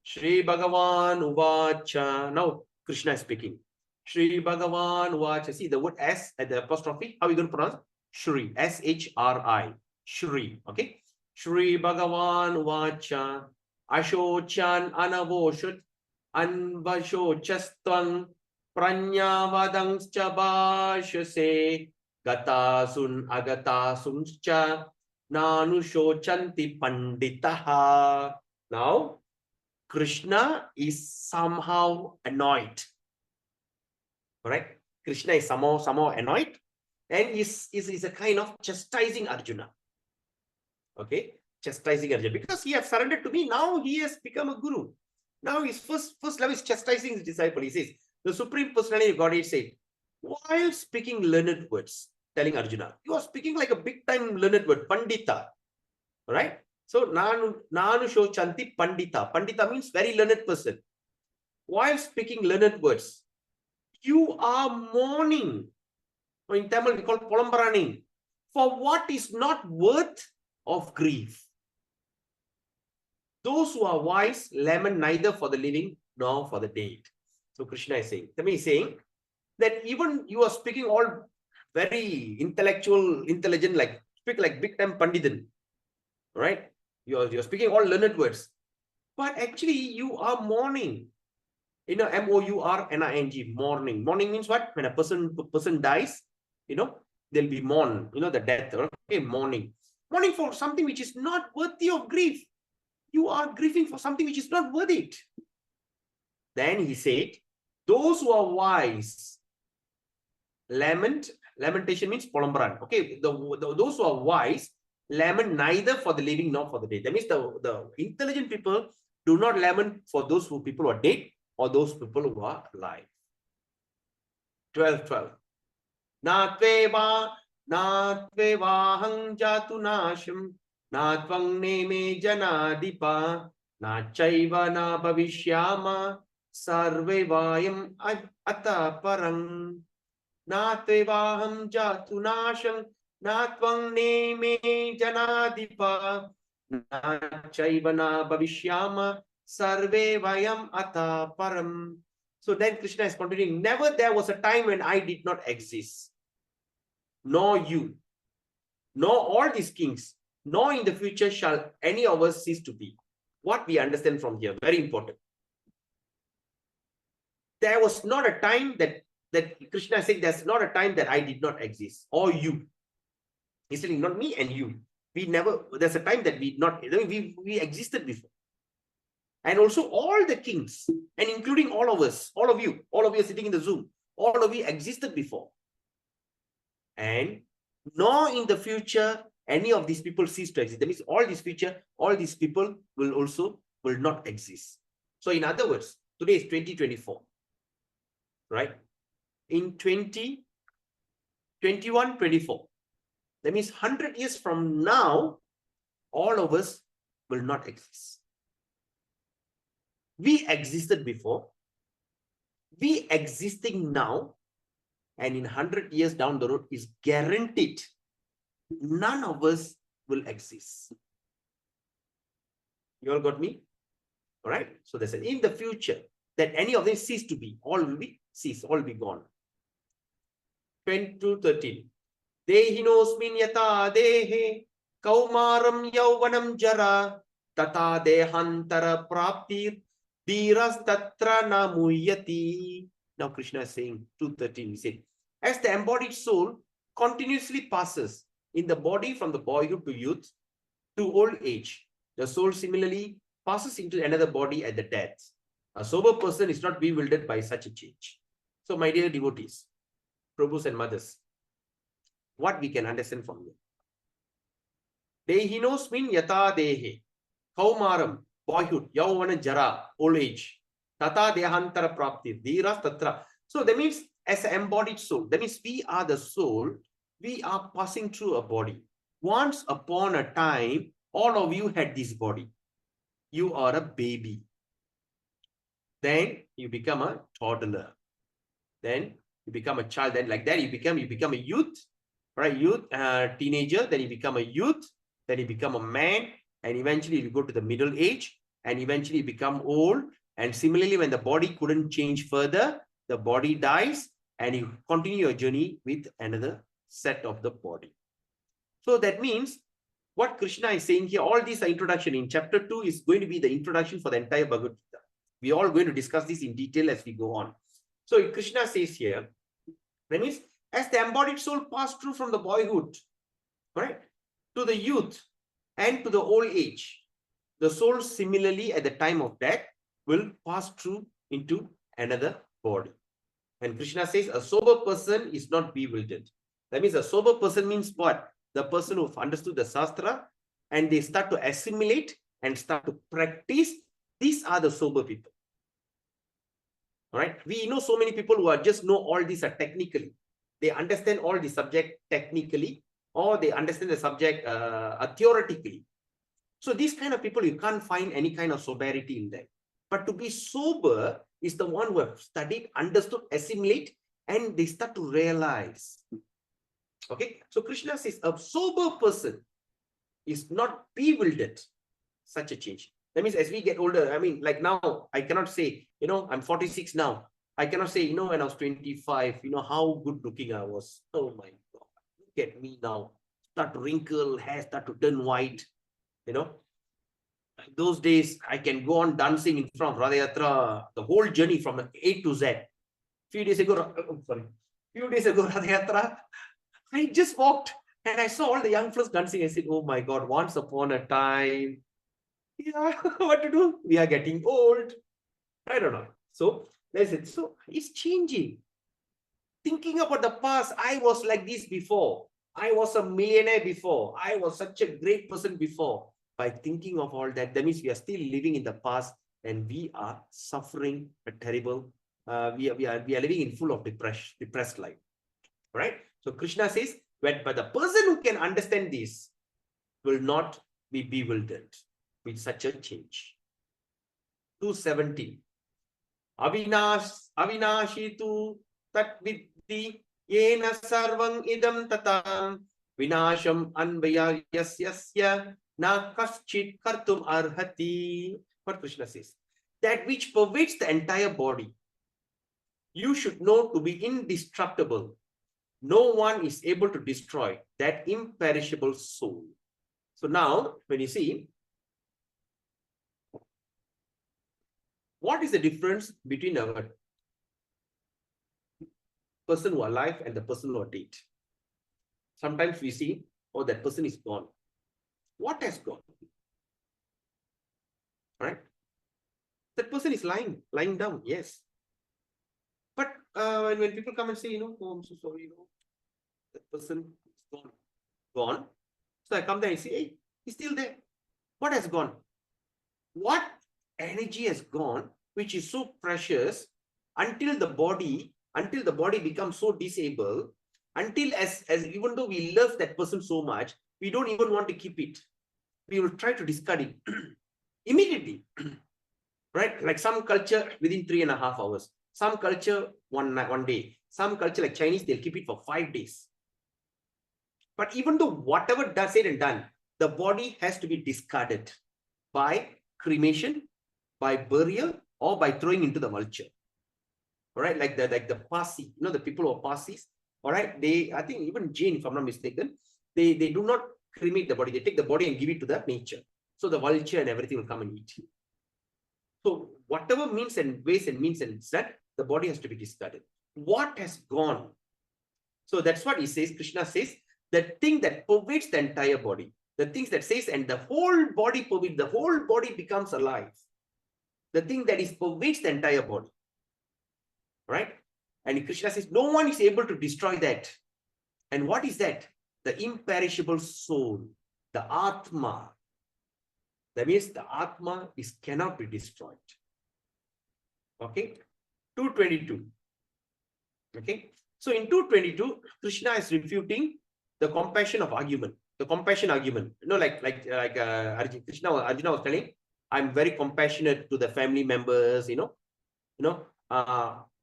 Speaker 1: Shri Bhagavan Uvacha. Now Krishna is speaking. Shri Bhagavan Uvacha. See the word S at the apostrophe. How are we going to pronounce? Shri. S-H-R-I. Shri. Okay. Shri Bhagavan Uvacha. Ashochan Anavoshut. Anvashochastvan. Pranyavadangscha bhashase. Gatasun agatasuncha. Nanushochanti panditaha. Now, Krishna is somehow annoyed. All right? Krishna is somehow annoyed and is a kind of chastising Arjuna. Okay? Chastising Arjuna. Because he has surrendered to me, now he has become a guru. Now his first level is chastising his disciple. He says, the Supreme Personality of Godhead said, while speaking learned words, telling Arjuna, you are speaking like a big time learned word, Pandita. All right? So, Nanu Shochanti Pandita. Pandita means very learned person. While speaking learned words, you are mourning. Or in Tamil, we call it Polambaraning. For what is not worth of grief. Those who are wise lament neither for the living nor for the dead. So, Krishna is saying, that means saying that even you are speaking all very intelligent, like speak like big time Panditan. Right? You're speaking all learned words. But actually, you are mourning. M-O-U-R-N-I-N-G, mourning. Mourning means what? When a person dies, there'll be mourn, the death. Okay, mourning. Mourning for something which is not worthy of grief. You are grieving for something which is not worth it. Then he said, those who are wise, lamentation means polambran. Okay, those who are wise, lament neither for the living nor for the dead. That means the intelligent people do not lament for those people who are dead or those people who are alive. 12. Na tveva hang jatu nasham Na tvang neme janadipa, na chaiva na bhavishyama, sarve vayam ata parang. Na tvevaham jatu nasham, na tvang neme janadipa, na chaiva na bhavishyama, sarve vayam ata param. So then Krishna is continuing, never there was a time when I did not exist, nor you, nor all these kings, nor in the future shall any of us cease to be. What we understand from here, very important. There was not a time that Krishna said, there's not a time that I did not exist, or you. He's saying, not me and you. We never, there's a time that we existed before. And also all the kings, and including all of us, all of you are sitting in the Zoom, all of you existed before. And nor in the future, any of these people cease to exist. That means all this future, all these people will not exist. So in other words, today is 2024, right? In 2021, 24, that means 100 years from now, all of us will not exist. We existed before, we existing now, and in 100 years down the road is guaranteed none of us will exist. You all got me? All right. So they said in the future that any of them cease to be, all will be cease, all will be gone. 10-13. Dehinosmin yata dehe kaumaram yauvanam jara tata dehantara praptir dhiras tatra namuyati. Now Krishna is saying 2:13. He said, as the embodied soul continuously passes in the body from the boyhood to youth to old age, the soul similarly passes into another body at the death. A sober person is not bewildered by such a change. So my dear devotees, Prabhus and mothers, what we can understand from here. Dehinosmin yata dehe, kaumaram, boyhood, yauvana jara, old age, tata dehantara prapti, dhiras tatra. So that means as an embodied soul, that means we are the soul, we are passing through a body. Once upon a time, all of you had this body. You are a baby. Then you become a toddler. Then you become a child. Then like that, you become a youth, right? Youth, teenager. Then you become a youth. Then you become a man. And eventually you go to the middle age. And eventually you become old. And similarly, when the body couldn't change further, the body dies. And you continue your journey with another set of the body. So that means what Krishna is saying here, all these are introduction. In chapter 2 is going to be the introduction for the entire Bhagavad Gita. We are all going to discuss this in detail as we go on. So Krishna says here, that means as the embodied soul passed through from the boyhood, right, to the youth and to the old age, the soul similarly at the time of death will pass through into another body. And Krishna says a sober person is not bewildered. That means a sober person means what? The person who understood the Shastra and they start to assimilate and start to practice. These are the sober people. All right. We know so many people who are just know all these are technically. They understand all the subject technically, or they understand the subject theoretically. So these kind of people, you can't find any kind of sobriety in them. But to be sober is the one who have studied, understood, assimilate, and they start to realize. Okay. So Krishna says a sober person is not bewildered. Such a change. That means as we get older, I mean, like now, I cannot say, I'm 46 now. I cannot say, when I was 25, how good looking I was. Oh my God, look at me now. Start to wrinkle, hair start to turn white. Those days, I can go on dancing in front of Radha Yatra, the whole journey from A to Z. Few days ago, Radha Yatra, I just walked and I saw all the young fellows dancing. I said, oh my God, once upon a time, yeah, what to do? We are getting old. I don't know. So that's it. So it's changing. Thinking about the past, I was like this before. I was a millionaire before. I was such a great person before. By thinking of all that, that means we are still living in the past and we are suffering a terrible, we are living in full of depressed life. Right? So Krishna says, but the person who can understand this will not be bewildered with such a change. 270. Avinashi tu tat viddi yena sarvang idam tatam vinasham anvaya yasyasya na kaschit kartum arhati. What Krishna says, that which pervades the entire body, you should know to be indestructible. No one is able to destroy that imperishable soul. So now, when you see, what is the difference between a person who are alive and the person who are dead? Sometimes we see, oh, that person is gone. What has gone? Right? That person is lying down, yes. But when people come and say, oh, I'm so sorry, that person is gone. So I come there and say, hey, he's still there. What has gone? What energy has gone, which is so precious, until the body becomes so disabled, until as even though we love that person so much, we don't even want to keep it. We will try to discard it immediately. Right? Like some culture within 3.5 hours, some culture one day, some culture like Chinese, they'll keep it for 5 days. But even though whatever said and done, the body has to be discarded by cremation, by burial, or by throwing into the vulture. All right, like the Parsi, the people who are Parsis. All right, I think even Jain, if I'm not mistaken, they do not cremate the body. They take the body and give it to the nature. So the vulture and everything will come and eat. So whatever means and ways and means and that, the body has to be discarded. What has gone? So that's what he says. Krishna says, the thing that pervades the entire body, the things that says, and the whole body pervades, the whole body becomes alive. The thing that is pervades the entire body. Right? And Krishna says, no one is able to destroy that. And what is that? The imperishable soul, the Atma. That means the Atma cannot be destroyed. Okay? 222. Okay? So in 222, Krishna is refuting the compassion of argument, the compassion argument. Like Arjuna was telling, I'm very compassionate to the family members,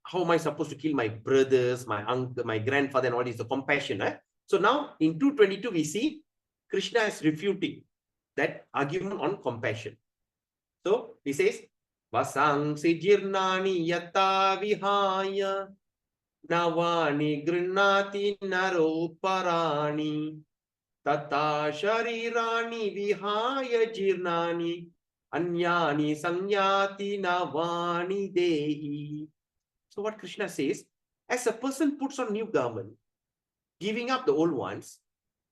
Speaker 1: how am I supposed to kill my brothers, my uncle, my grandfather, and all this, the compassion. So now in 222, we see Krishna is refuting that argument on compassion. So he says, Vasangsi jirnani yata vihaya navani grinati naro parani tata sharirani vihaya jirnani anyani sanyati navani dehi. So what Krishna says, as a person puts on new garment, giving up the old ones,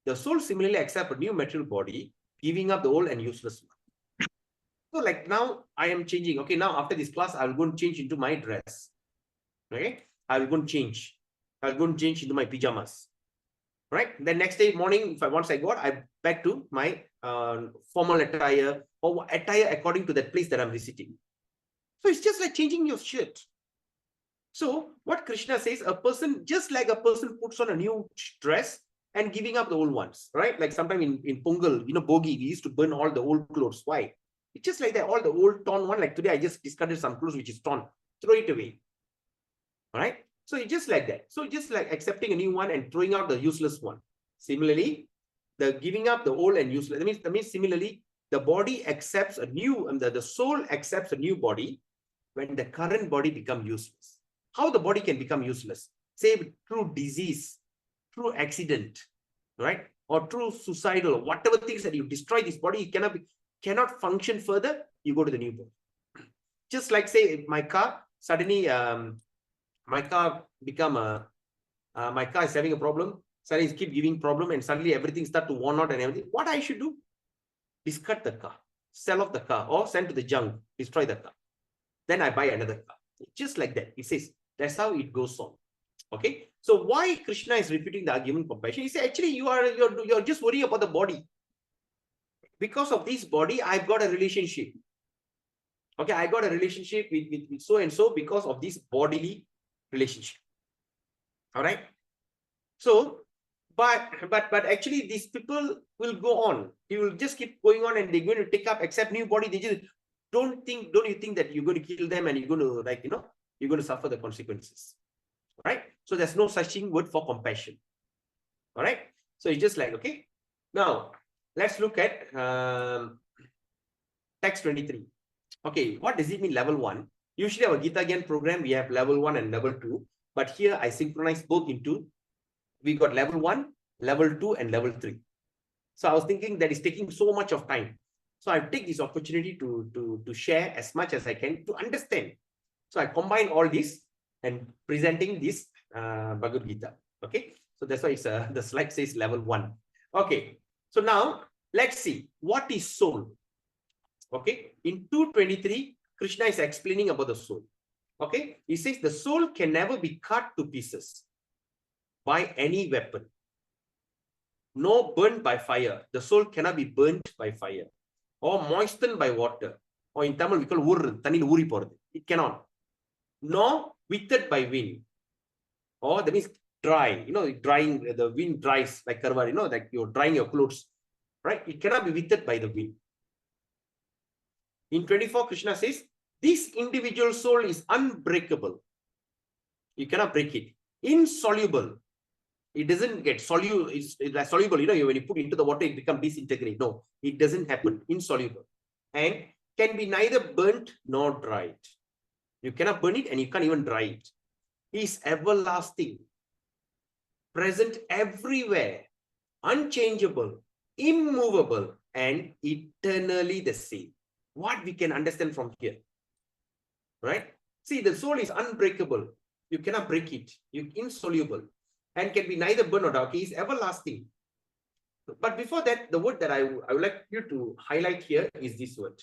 Speaker 1: the soul similarly accepts a new material body, giving up the old and useless one. So like now I am changing. Okay, now after this class, I'll go and change into my dress. Okay, I'll go and change. I'll go and change into my pajamas. Right? Then next day morning, once I go out, I'm back to my formal attire or attire according to that place that I'm visiting. So it's just like changing your shirt. So what Krishna says, just like a person puts on a new dress and giving up the old ones, right? Like sometime in Pongal, Bogi, we used to burn all the old clothes. Why? It's just like that, all the old torn one. Like today, I just discarded some clothes which is torn. Throw it away. All right? So it's just like that. So just like accepting a new one and throwing out the useless one. Similarly, the giving up the old and useless. That means similarly, the body accepts a new, the soul accepts a new body when the current body becomes useless. How the body can become useless? Say through disease, through accident, right? Or through suicidal, whatever things that you destroy this body, it cannot function further, you go to the new body. Just like say my car, suddenly my car is having a problem, suddenly it keep giving problem and suddenly everything start to worn out and everything. What I should do? Discard the car, sell off the car or send to the junk, destroy the car. Then I buy another car. Just like that. It says, that's how it goes on. Okay. So why Krishna is repeating the argument compassion? He said, actually, you're just worried about the body. Because of this body, I've got a relationship. Okay, I got a relationship with so and so because of this bodily relationship. All right. So But actually these people will go on. He will just keep going on, and they're going to take up, accept new body. They just don't you think that you're going to kill them and you're going to, like, you're going to suffer the consequences. Right? So there's no such thing word for compassion. All right. So it's just like, okay. Now let's look at text 23. Okay, what does it mean level 1? Usually our Gita Gyan program, we have level 1 and level 2. But here I synchronize both into, we got level 1, level 2, and level 3. So I was thinking that is taking so much of time. So I take this opportunity to share as much as I can to understand. So I combine all this and presenting this Bhagavad Gita. Okay, so that's why it's the slide says level 1. Okay, so now let's see what is soul. Okay, in 223, Krishna is explaining about the soul. Okay, he says the soul can never be cut to pieces by any weapon, nor burned by fire. The soul cannot be burnt by fire, or moistened by water, or in Tamil we call thanil uri poradhu. It cannot. Nor withered by wind, or that means dry. Drying, the wind dries like karva. Like you're drying your clothes, right? It cannot be withered by the wind. In 24, Krishna says, this individual soul is unbreakable. You cannot break it. Insoluble. It doesn't get soluble. It's soluble. When you put into the water, it becomes disintegrated. No, it doesn't happen. Insoluble. And can be neither burnt nor dried. You cannot burn it and you can't even dry it. He is everlasting, present everywhere, unchangeable, immovable, and eternally the same. What we can understand from here, right? See, the soul is unbreakable. You cannot break it. You're insoluble and can be neither burned nor dried. He is everlasting. But before that, the word that I would like you to highlight here is this word.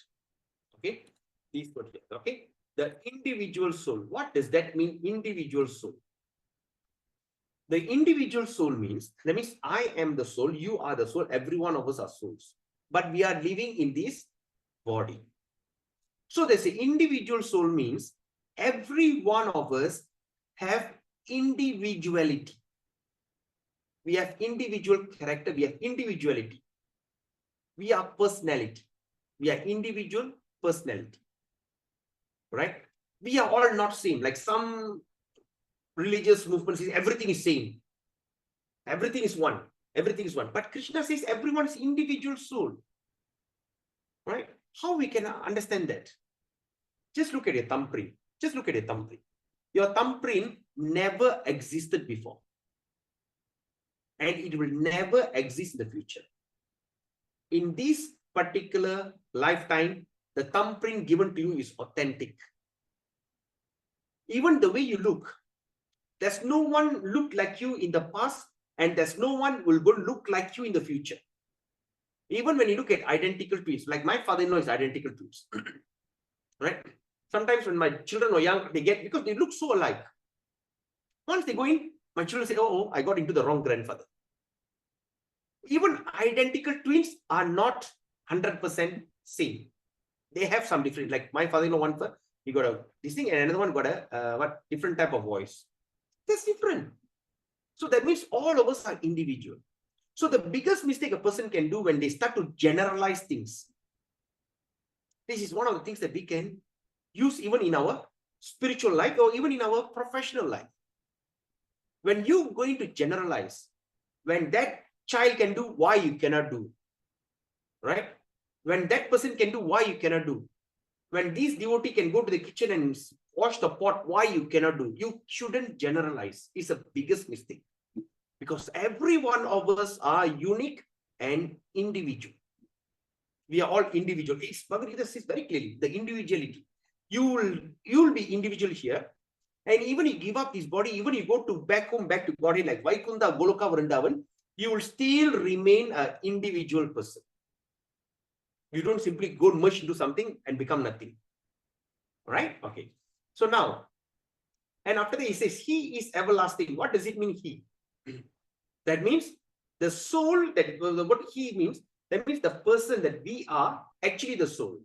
Speaker 1: Okay, this word here. Okay, the individual soul. What does that mean, individual soul? The individual soul means, that means I am the soul, you are the soul, every one of us are souls. But we are living in this body. So there's an individual soul means every one of us have individuality. We have individual character, we have individuality. We are personality. We are individual personality. Right? We are all not same. Like some religious movements, everything is same. Everything is one. Everything is one. But Krishna says everyone is individual soul. Right? How we can understand that? Just look at your thumbprint. Just look at your thumbprint. Your thumbprint never existed before. And it will never exist in the future. In this particular lifetime, the thumbprint given to you is authentic. Even the way you look, there's no one looked like you in the past, and there's no one will go look like you in the future. Even when you look at identical twins, like my father-in-law is identical twins. Right? Sometimes when my children were young, they get, because they look so alike. Once they go in, my children say, oh, I got into the wrong grandfather. Even identical twins are not 100% same. They have some different, like my father-in-law, one, he got this thing, and another one got a different type of voice. That's different. So that means all of us are individual. So the biggest mistake a person can do when they start to generalize things. This is one of the things that we can use even in our spiritual life or even in our professional life. When you're going to generalize, when that child can do, why you cannot do? Right? When that person can do, why you cannot do? When this devotee can go to the kitchen and wash the pot, why you cannot do? You shouldn't generalize. It's the biggest mistake. Because every one of us are unique and individual. We are all individual. Bhagavad Gita says very clearly, the individuality. You'll be individual here. And even you give up this body, even you go to back home, back to body like Vaikunta, Goloka, Vrindavan, you will still remain an individual person. You don't simply go merge into something and become nothing. Right? Okay. So now, and after that he says, he is everlasting. What does it mean, he? That means the soul, that what he means, that means the person that we are actually the soul.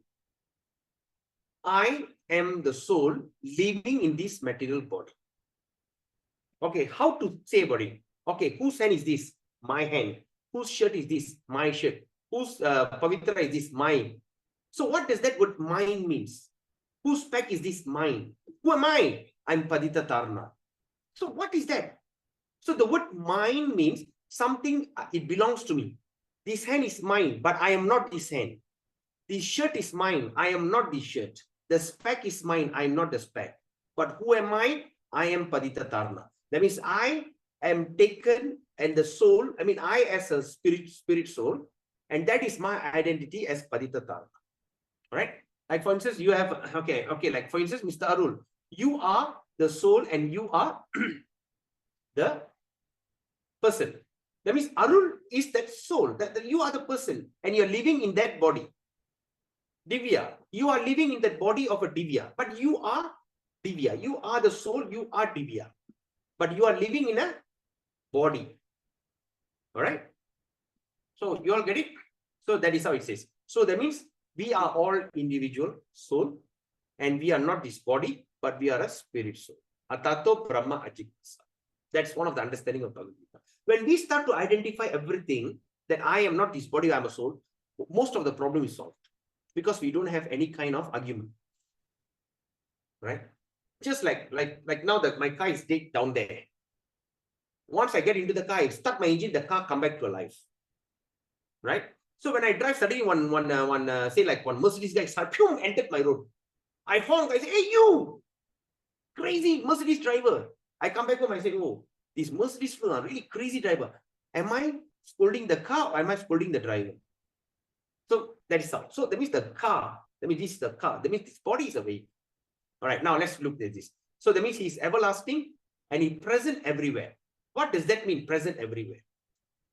Speaker 1: I am the soul living in this material body. Okay, how to say about it? Okay, whose hand is this? My hand. Whose shirt is this? My shirt. Whose pavitra is this? Mine. So what does that word mine means? Whose speck is this? Mine. Who am I? I'm Padita Tarna. So what is that? So the word mine means something, it belongs to me. This hand is mine, but I am not this hand. This shirt is mine. I am not this shirt. The speck is mine. I am not the speck. But who am I? I am Padita Tarna. That means I am taken, and the soul, I mean, I as a spirit soul, and that is my identity as Padita Tarna. Right? Like for instance, you have, okay, like for instance, Mr. Arul, you are the soul and you are the person. That means Arul is that soul, that you are the person, and you're living in that body. Divya, you are living in that body of a Divya, but you are Divya. You are the soul, you are Divya, but you are living in a body. All right? So you all get it? So that is how it says. So that means we are all individual soul, and we are not this body, but we are a spirit soul. Atato Brahma Ajikasa. That's one of the understanding of Bhagavad Gita. When we start to identify everything, that I am not this body, I am a soul, most of the problem is solved. Because we don't have any kind of argument. Right? Just like now that my car is dead down there. Once I get into the car, I start my engine, the car come back to life. Right? So when I drive, suddenly one Mercedes guy entered my road. I honk, I say, hey you, crazy Mercedes driver. I come back home, I say, oh, this Mercedes are really crazy driver. Am I scolding the car or am I scolding the driver? So that is how. So that means the car, that means this is the car. That means this body is a vehicle. All right, now let's look at this. So that means he is everlasting and he present everywhere. What does that mean, present everywhere?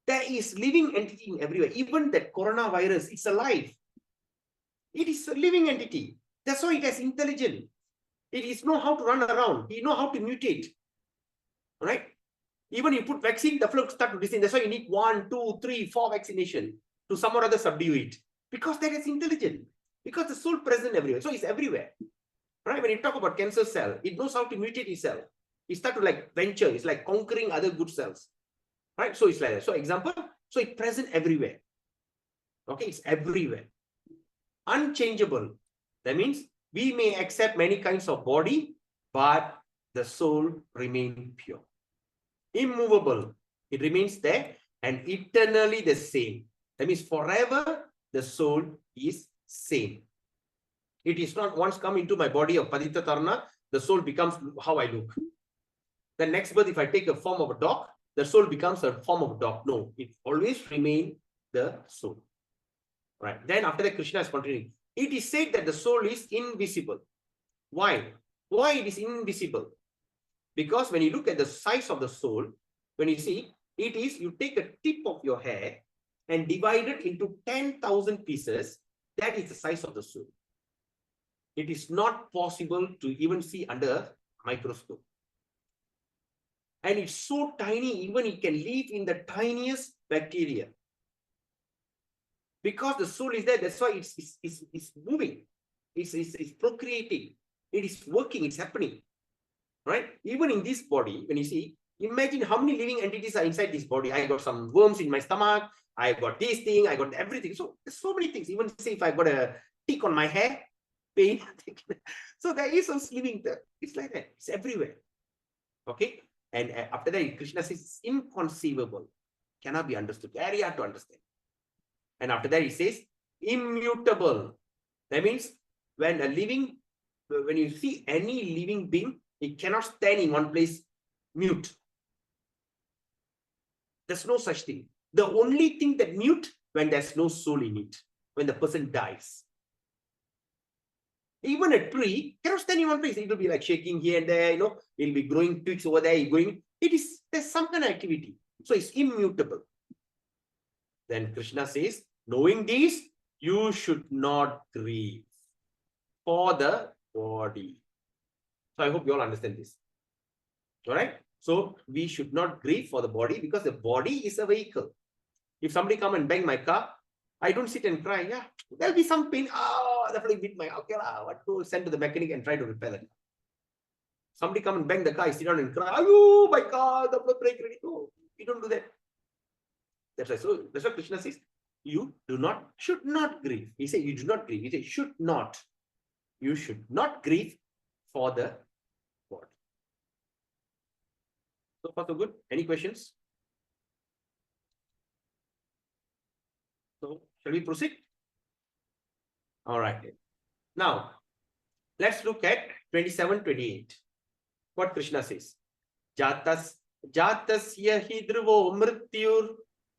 Speaker 1: There is living entity everywhere. Even that coronavirus, it's alive. It is a living entity. That's why it has intelligence. It is know how to run around. It know how to mutate. All right? Even you put vaccine, the flow start to descend. That's why you need 1, 2, 3, 4 vaccination to some or other subdue it. Because that is intelligent. Because the soul present everywhere. So it's everywhere. Right? When you talk about cancer cell, it knows how to mutate itself. It starts to like venture. It's like conquering other good cells. Right? So it's like that. So example, so it's present everywhere. Okay, it's everywhere. Unchangeable. That means we may accept many kinds of body, but the soul remains pure. Immovable. It remains there and eternally the same. That means forever the soul is same. It is not once come into my body of Padita Tarna, the soul becomes how I look. The next birth, if I take a form of a dog, the soul becomes a form of a dog. No, it always remains the soul. Right. Then after that, Krishna is continuing. It is said that the soul is invisible. Why? Why it is invisible? Because when you look at the size of the soul, when you see, it is, you take a tip of your hair and divide it into 10,000 pieces. That is the size of the soul. It is not possible to even see under a microscope. And it's so tiny, even it can live in the tiniest bacteria. Because the soul is there, that's why it's moving. It's procreating. It is working, it's happening. Right? Even in this body, when you see, imagine how many living entities are inside this body. I got some worms in my stomach. I got this thing. I got everything. So there's so many things. Even say if I got a tick on my hair, pain. So there is some living there. It's like that. It's everywhere. Okay? And after that, Krishna says it's inconceivable. Cannot be understood. Very hard to understand. And after that, he says immutable. That means when you see any living being, it cannot stand in one place mute. There's no such thing. The only thing that mute when there's no soul in it, when the person dies. Even a tree cannot stand in one place. It will be like shaking here and there, it'll be growing twigs over there, there's some kind of activity. So it's immutable. Then Krishna says, knowing this, you should not grieve for the body. So I hope you all understand this. All right. So we should not grieve for the body because the body is a vehicle. If somebody come and bang my car, I don't sit and cry. Yeah, there'll be some pain. Oh, definitely beat my, okay, what to send to the mechanic and try to repair that. Somebody come and bang the car, I sit down and cry. Oh, my car, the brake ready. No, you don't do that. That's why. So that's what Krishna says. You should not grieve. He said you do not grieve. He said should not. You should not grieve for the God. So far so good. Any questions? So shall we proceed? All right. Now let's look at 27-28. What Krishna says. Jatasya hi dhruvo mrityur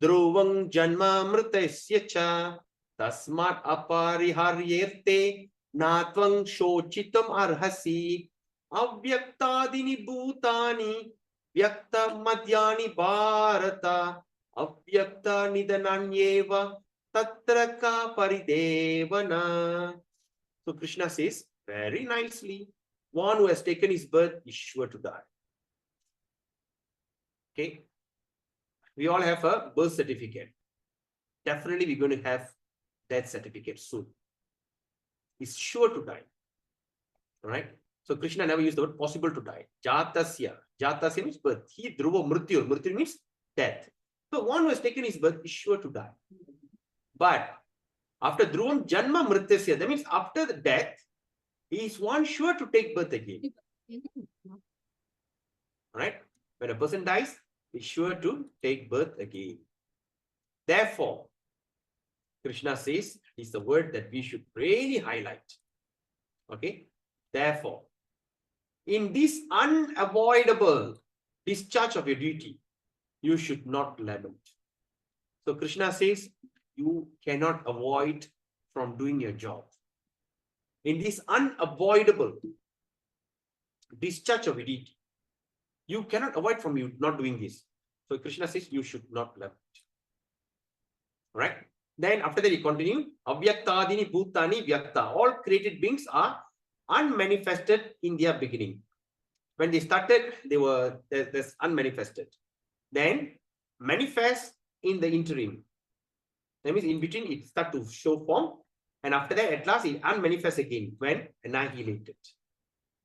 Speaker 1: dhruvang janma mritasya cha tasmat apariharyerte natvang shochitam arhasi avyaktadini bhutani vyakta madhyani bharata avyakta nidananyeva tatra ka paridevana. So Krishna says very nicely, one who has taken his birth is sure to die. Okay, we all have a birth certificate. Definitely we're going to have death certificate soon. He's sure to die. All right. So Krishna never used the word possible to die. Jatasya. Jatasya means birth. He dhruva mrityu. Mrityu means death. So one who has taken his birth is sure to die. But after dhruvam janma mrityasya, that means after the death, he is one sure to take birth again. All right. When a person dies, is sure to take birth again. Therefore, Krishna says is the word that we should really highlight. Okay. Therefore, in this unavoidable discharge of your duty, you should not lament. So Krishna says you cannot avoid from doing your job. In this unavoidable discharge of your duty, you cannot avoid from you not doing this. So Krishna says you should not lament. Right? Then after that he continues, Avyaktadini bhutani vyakta. All created beings are unmanifested in their beginning. When they started, they were there's unmanifested. Then manifest in the interim. That means in between it start to show form. And after that, at last it unmanifests again when annihilated.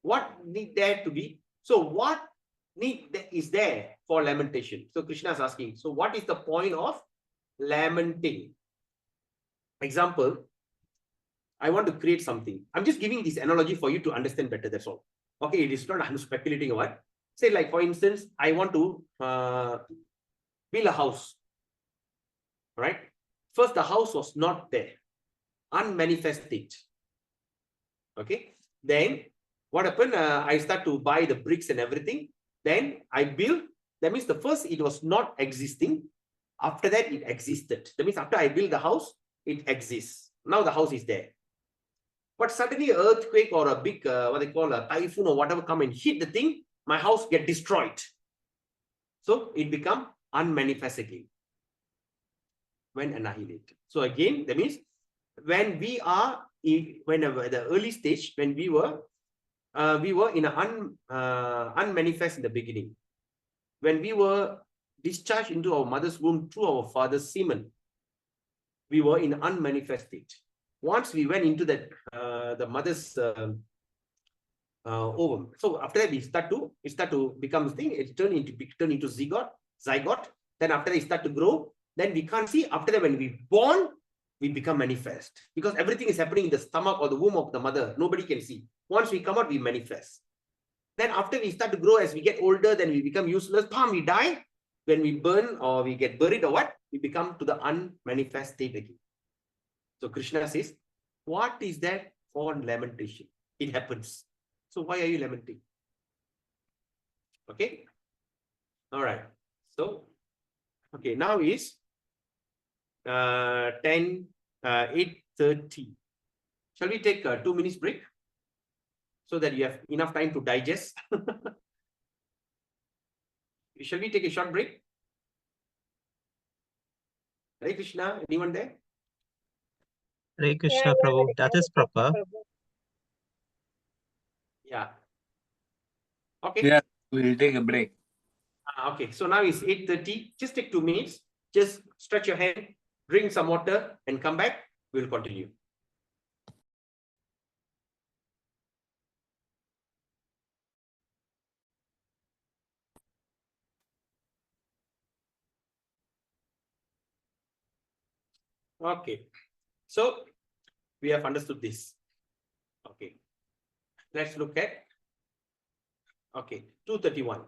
Speaker 1: What need there to be? So what need is there for lamentation? So Krishna is asking, so what is the point of lamenting? Example, I want to create something. I'm just giving this analogy for you to understand better, that's all. Okay, it is not I'm speculating about. Say like for instance, I want to build a house. Right? First, the house was not there. Unmanifested. Okay. Then what happened? I start to buy the bricks and everything. Then I build. That means the first it was not existing. After that, it existed. That means after I build the house, it exists. Now the house is there. But suddenly an earthquake or a big, what they call a typhoon or whatever come and hit the thing, my house get destroyed. So it become unmanifest again. When annihilated. So again, that means when we are whenever the early stage, when we were in an unmanifest in the beginning. When we were discharged into our mother's womb through our father's semen, we were in unmanifest state. Once we went into that the mother's ovum, so after that we start to become thing. It turn into zygote. Then after that it start to grow. Then we can't see. After that, when we born, we become manifest because everything is happening in the stomach or the womb of the mother. Nobody can see. Once we come out, we manifest. Then after we start to grow, as we get older, then we become useless. Bam, we die. When we burn or we get buried or what, we become to the unmanifest state again. So Krishna says, what is that for lamentation? It happens. So why are you lamenting? Okay. All right. So, okay, now is 8:30. Shall we take a 2 minutes break so that you have enough time to digest? Shall we take a short break? Hare Krishna, anyone there?
Speaker 3: Hare Krishna, Prabhu. That is proper.
Speaker 1: Yeah. Okay.
Speaker 4: Yeah, we'll take a break.
Speaker 1: Okay, so now it's 8:30. Just take 2 minutes. Just stretch your hand, drink some water, and come back. We'll continue. Okay. So we have understood this. Okay. Let's look at 231.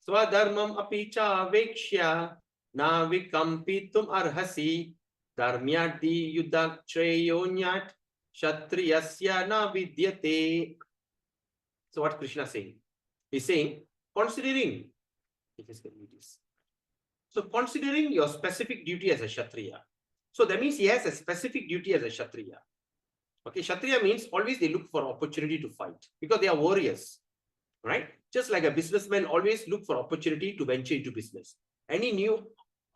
Speaker 1: Swadharmam apicha vekshya na vikampitum arhasi dharmyadi yudaktreyonyat kshatriyasya na vidyate. So what Krishna is saying? He's saying, considering, so considering your specific duty as a Kshatriya. So that means he has a specific duty as a Kshatriya. Okay, Kshatriya means always they look for opportunity to fight because they are warriors, right? Just like a businessman always look for opportunity to venture into business. Any new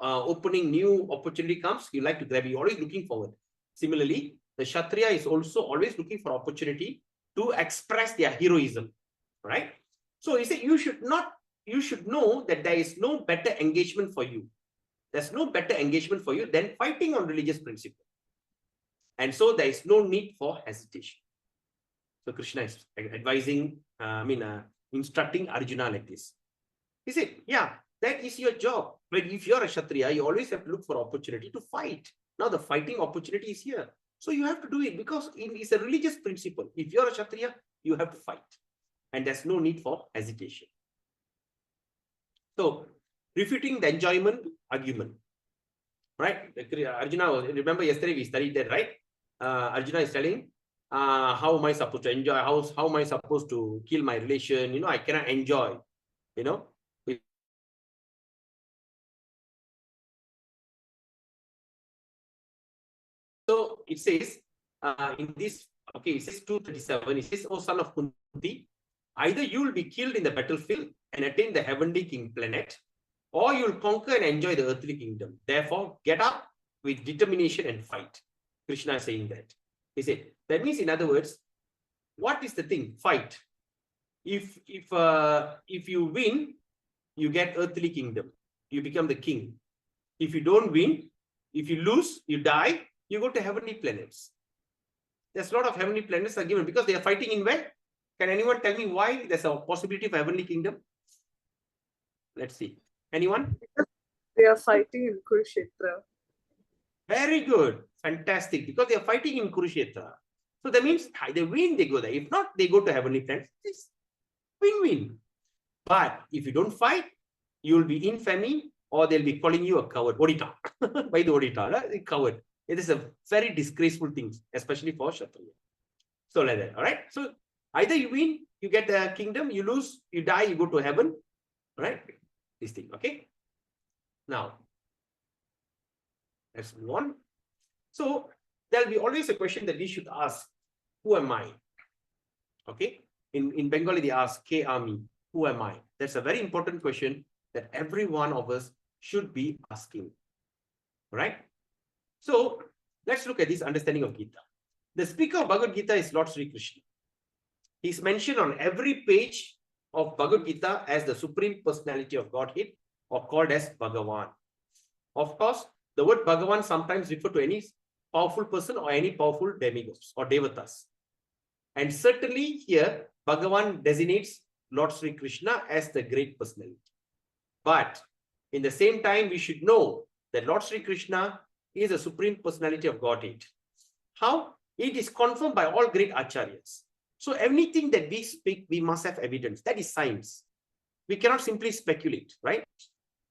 Speaker 1: opening, new opportunity comes, you like to grab it. You're always looking forward. Similarly, the Kshatriya is also always looking for opportunity to express their heroism, right? So he said, you should know that there is no better engagement for you. There's no better engagement for you than fighting on religious principle. And so there is no need for hesitation. So Krishna is advising, instructing Arjuna like this. He said, yeah, that is your job. But if you're a Kshatriya, you always have to look for opportunity to fight. Now the fighting opportunity is here. So you have to do it because it's a religious principle. If you're a Kshatriya, you have to fight. And there's no need for hesitation. So refuting the enjoyment argument. Right? Arjuna, remember yesterday we studied that, right? Arjuna is telling, how am I supposed to enjoy? How am I supposed to kill my relation? I cannot enjoy. So it says in this, it says 237, it says, O son of Kunti, either you will be killed in the battlefield and attain the heavenly king planet, or you will conquer and enjoy the earthly kingdom. Therefore, get up with determination and fight. Krishna is saying that. He said, that means, in other words, what is the thing? Fight. If you win, you get earthly kingdom. You become the king. If you don't win, if you lose, you die, you go to heavenly planets. There's a lot of heavenly planets are given because they are fighting in where? Can anyone tell me why there's a possibility of heavenly kingdom? Let's see. Anyone?
Speaker 4: They are fighting in Kurukshetra.
Speaker 1: Very good. Fantastic. Because they are fighting in Kurukshetra. So that means they win, they go there. If not, they go to heavenly planets. It's win-win. But if you don't fight, you will be infamy or they'll be calling you a coward. Odita. By the Odita, coward. It is a very disgraceful thing, especially for Kshatriya. So like that. All right. So either you win, you get the kingdom, you lose, you die, you go to heaven. Right? This thing. Okay. Now, let's move on. So there'll be always a question that we should ask, who am I? Okay. In Bengali, they ask, Ke Ami, who am I? That's a very important question that every one of us should be asking. Right? So let's look at this understanding of Gita. The speaker of Bhagavad Gita is Lord Sri Krishna. He's mentioned on every page of Bhagavad Gita as the Supreme Personality of Godhead, or called as Bhagavan. Of course, the word Bhagavan sometimes refers to any powerful person or any powerful demigods or devatas. And certainly here, Bhagavan designates Lord Sri Krishna as the great personality. But in the same time, we should know that Lord Sri Krishna is a Supreme Personality of Godhead. How? It is confirmed by all great acharyas. So anything that we speak, we must have evidence. That is science. We cannot simply speculate, right?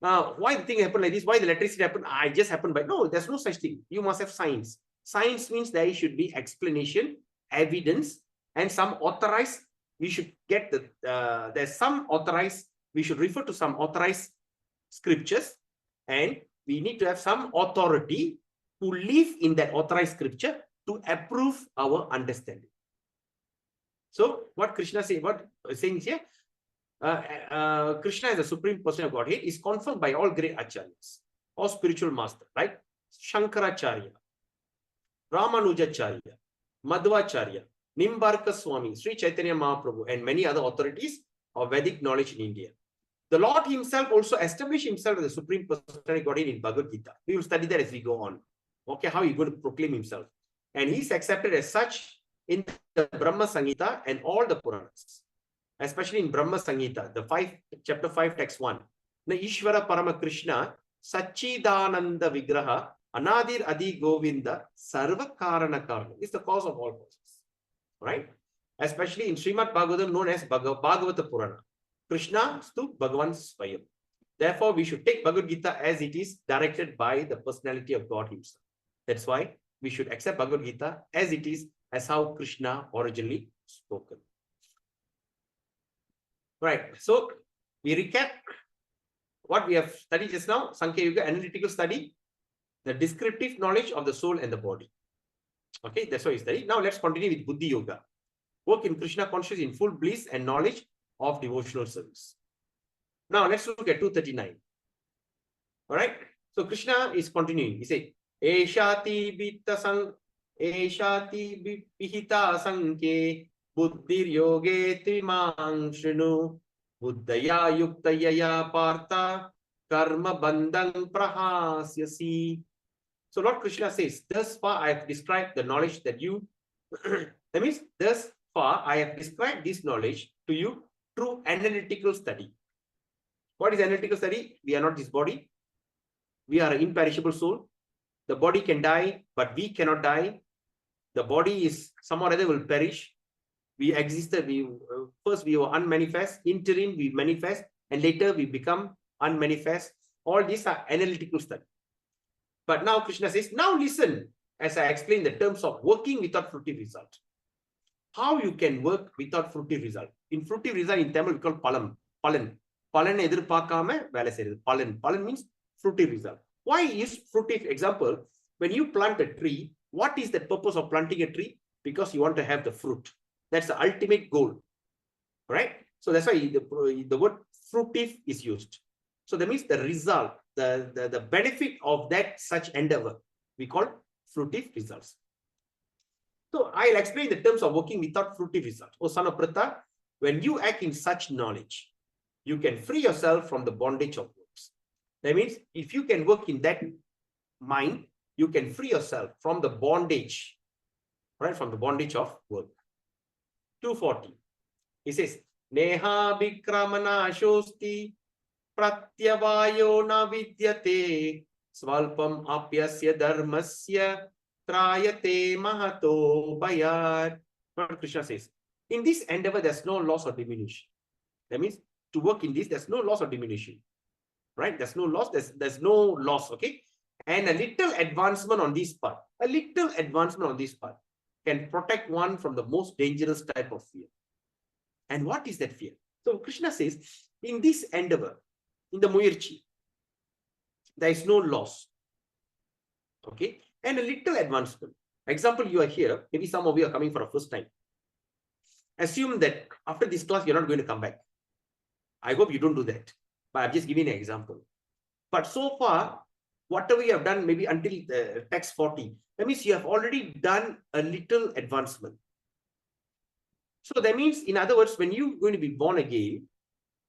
Speaker 1: Why the thing happened like this? Why the electricity happened? I just happened by... No, there's no such thing. You must have science. Science means there should be explanation, evidence, and some authorized. We should get there's some authorized. We should refer to some authorized scriptures, and we need to have some authority to live in that authorized scripture to approve our understanding. So what Krishna says, what saying here, Krishna as the Supreme Person of Godhead is confirmed by all great acharyas or spiritual master, like Shankaracharya, Ramanujacharya, Madhvacharya, Nimbarka Swami, Sri Chaitanya Mahaprabhu, and many other authorities of Vedic knowledge in India. The Lord himself also established himself as the Supreme Personality of Godhead in Bhagavad Gita. We will study that as we go on. Okay, how he's going to proclaim himself. And he's accepted as such in the Brahma Samhita and all the Puranas. Especially in Brahma Samhita, chapter 5, text 1. Na Ishvara Parama Krishna Sachidananda Vigraha Anadir Adi Govinda Sarva Karana Karana is the cause of all causes. Right? Especially in Srimad Bhagavatam, known as Bhagavata Purana. Krishna Stu Bhagavan Swayam. Therefore, we should take Bhagavad Gita as it is directed by the personality of God himself. That's why we should accept Bhagavad Gita as it is, as how Krishna originally spoken. Right. So, we recap what we have studied just now. Sankhya Yoga, analytical study, the descriptive knowledge of the soul and the body. Okay, that's what we studied. Now, let's continue with Buddhi Yoga. Work in Krishna consciousness in full bliss and knowledge of devotional service. Now, let's look at 239. All right. So, Krishna is continuing. He said, Eshati Vihita Sankhe Buddhir Yoge Trimang Shrinu Buddhaya Yuktayaya Partha Karma Bandang Prahasyasi. So, Lord Krishna says, thus far I have described the knowledge that you, that means, thus far I have described this knowledge to you through analytical study. What is analytical study? We are not this body. We are an imperishable soul. The body can die, but we cannot die. The body is somehow or other will perish. We existed. First we were unmanifest. Interim we manifest, and later we become unmanifest. All these are analytical study. But now Krishna says, now listen, as I explained the terms of working without fruitive result. How you can work without fruitive result? In fruitive result in Tamil we call palan. Palan. Palan edirpaakama vela seiyurathu. Palan. Palan means fruitive result. Why is fruitive? Example, when you plant a tree, what is the purpose of planting a tree? Because you want to have the fruit. That's the ultimate goal. Right? So that's why the word fruitive is used. So that means the result, the benefit of that such endeavor, we call fruitive results. So I'll explain the terms of working without fruitive result. O son of Pratha, when you act in such knowledge, you can free yourself from the bondage of works. That means if you can work in that mind, you can free yourself from the bondage, right? From the bondage of work. 240. He says, Neha Bikramana Shosti Pratyavayo na vidyate Svalpam apyasya dharmasya Trayate mahato bayar. What Krishna says. In this endeavor, there's no loss or diminution. That means to work in this, there's no loss or diminution. Right? There's no loss, there's no loss, okay? And a little advancement on this part, can protect one from the most dangerous type of fear. And what is that fear? So Krishna says, in this endeavor, in the Muyirchi, there is no loss. Okay? And a little advancement. Example, you are here, maybe some of you are coming for the first time. Assume that after this class, you're not going to come back. I hope you don't do that. But I'm just giving an example. But so far, whatever you have done, maybe until text 40, that means you have already done a little advancement. So that means, in other words, when you're going to be born again,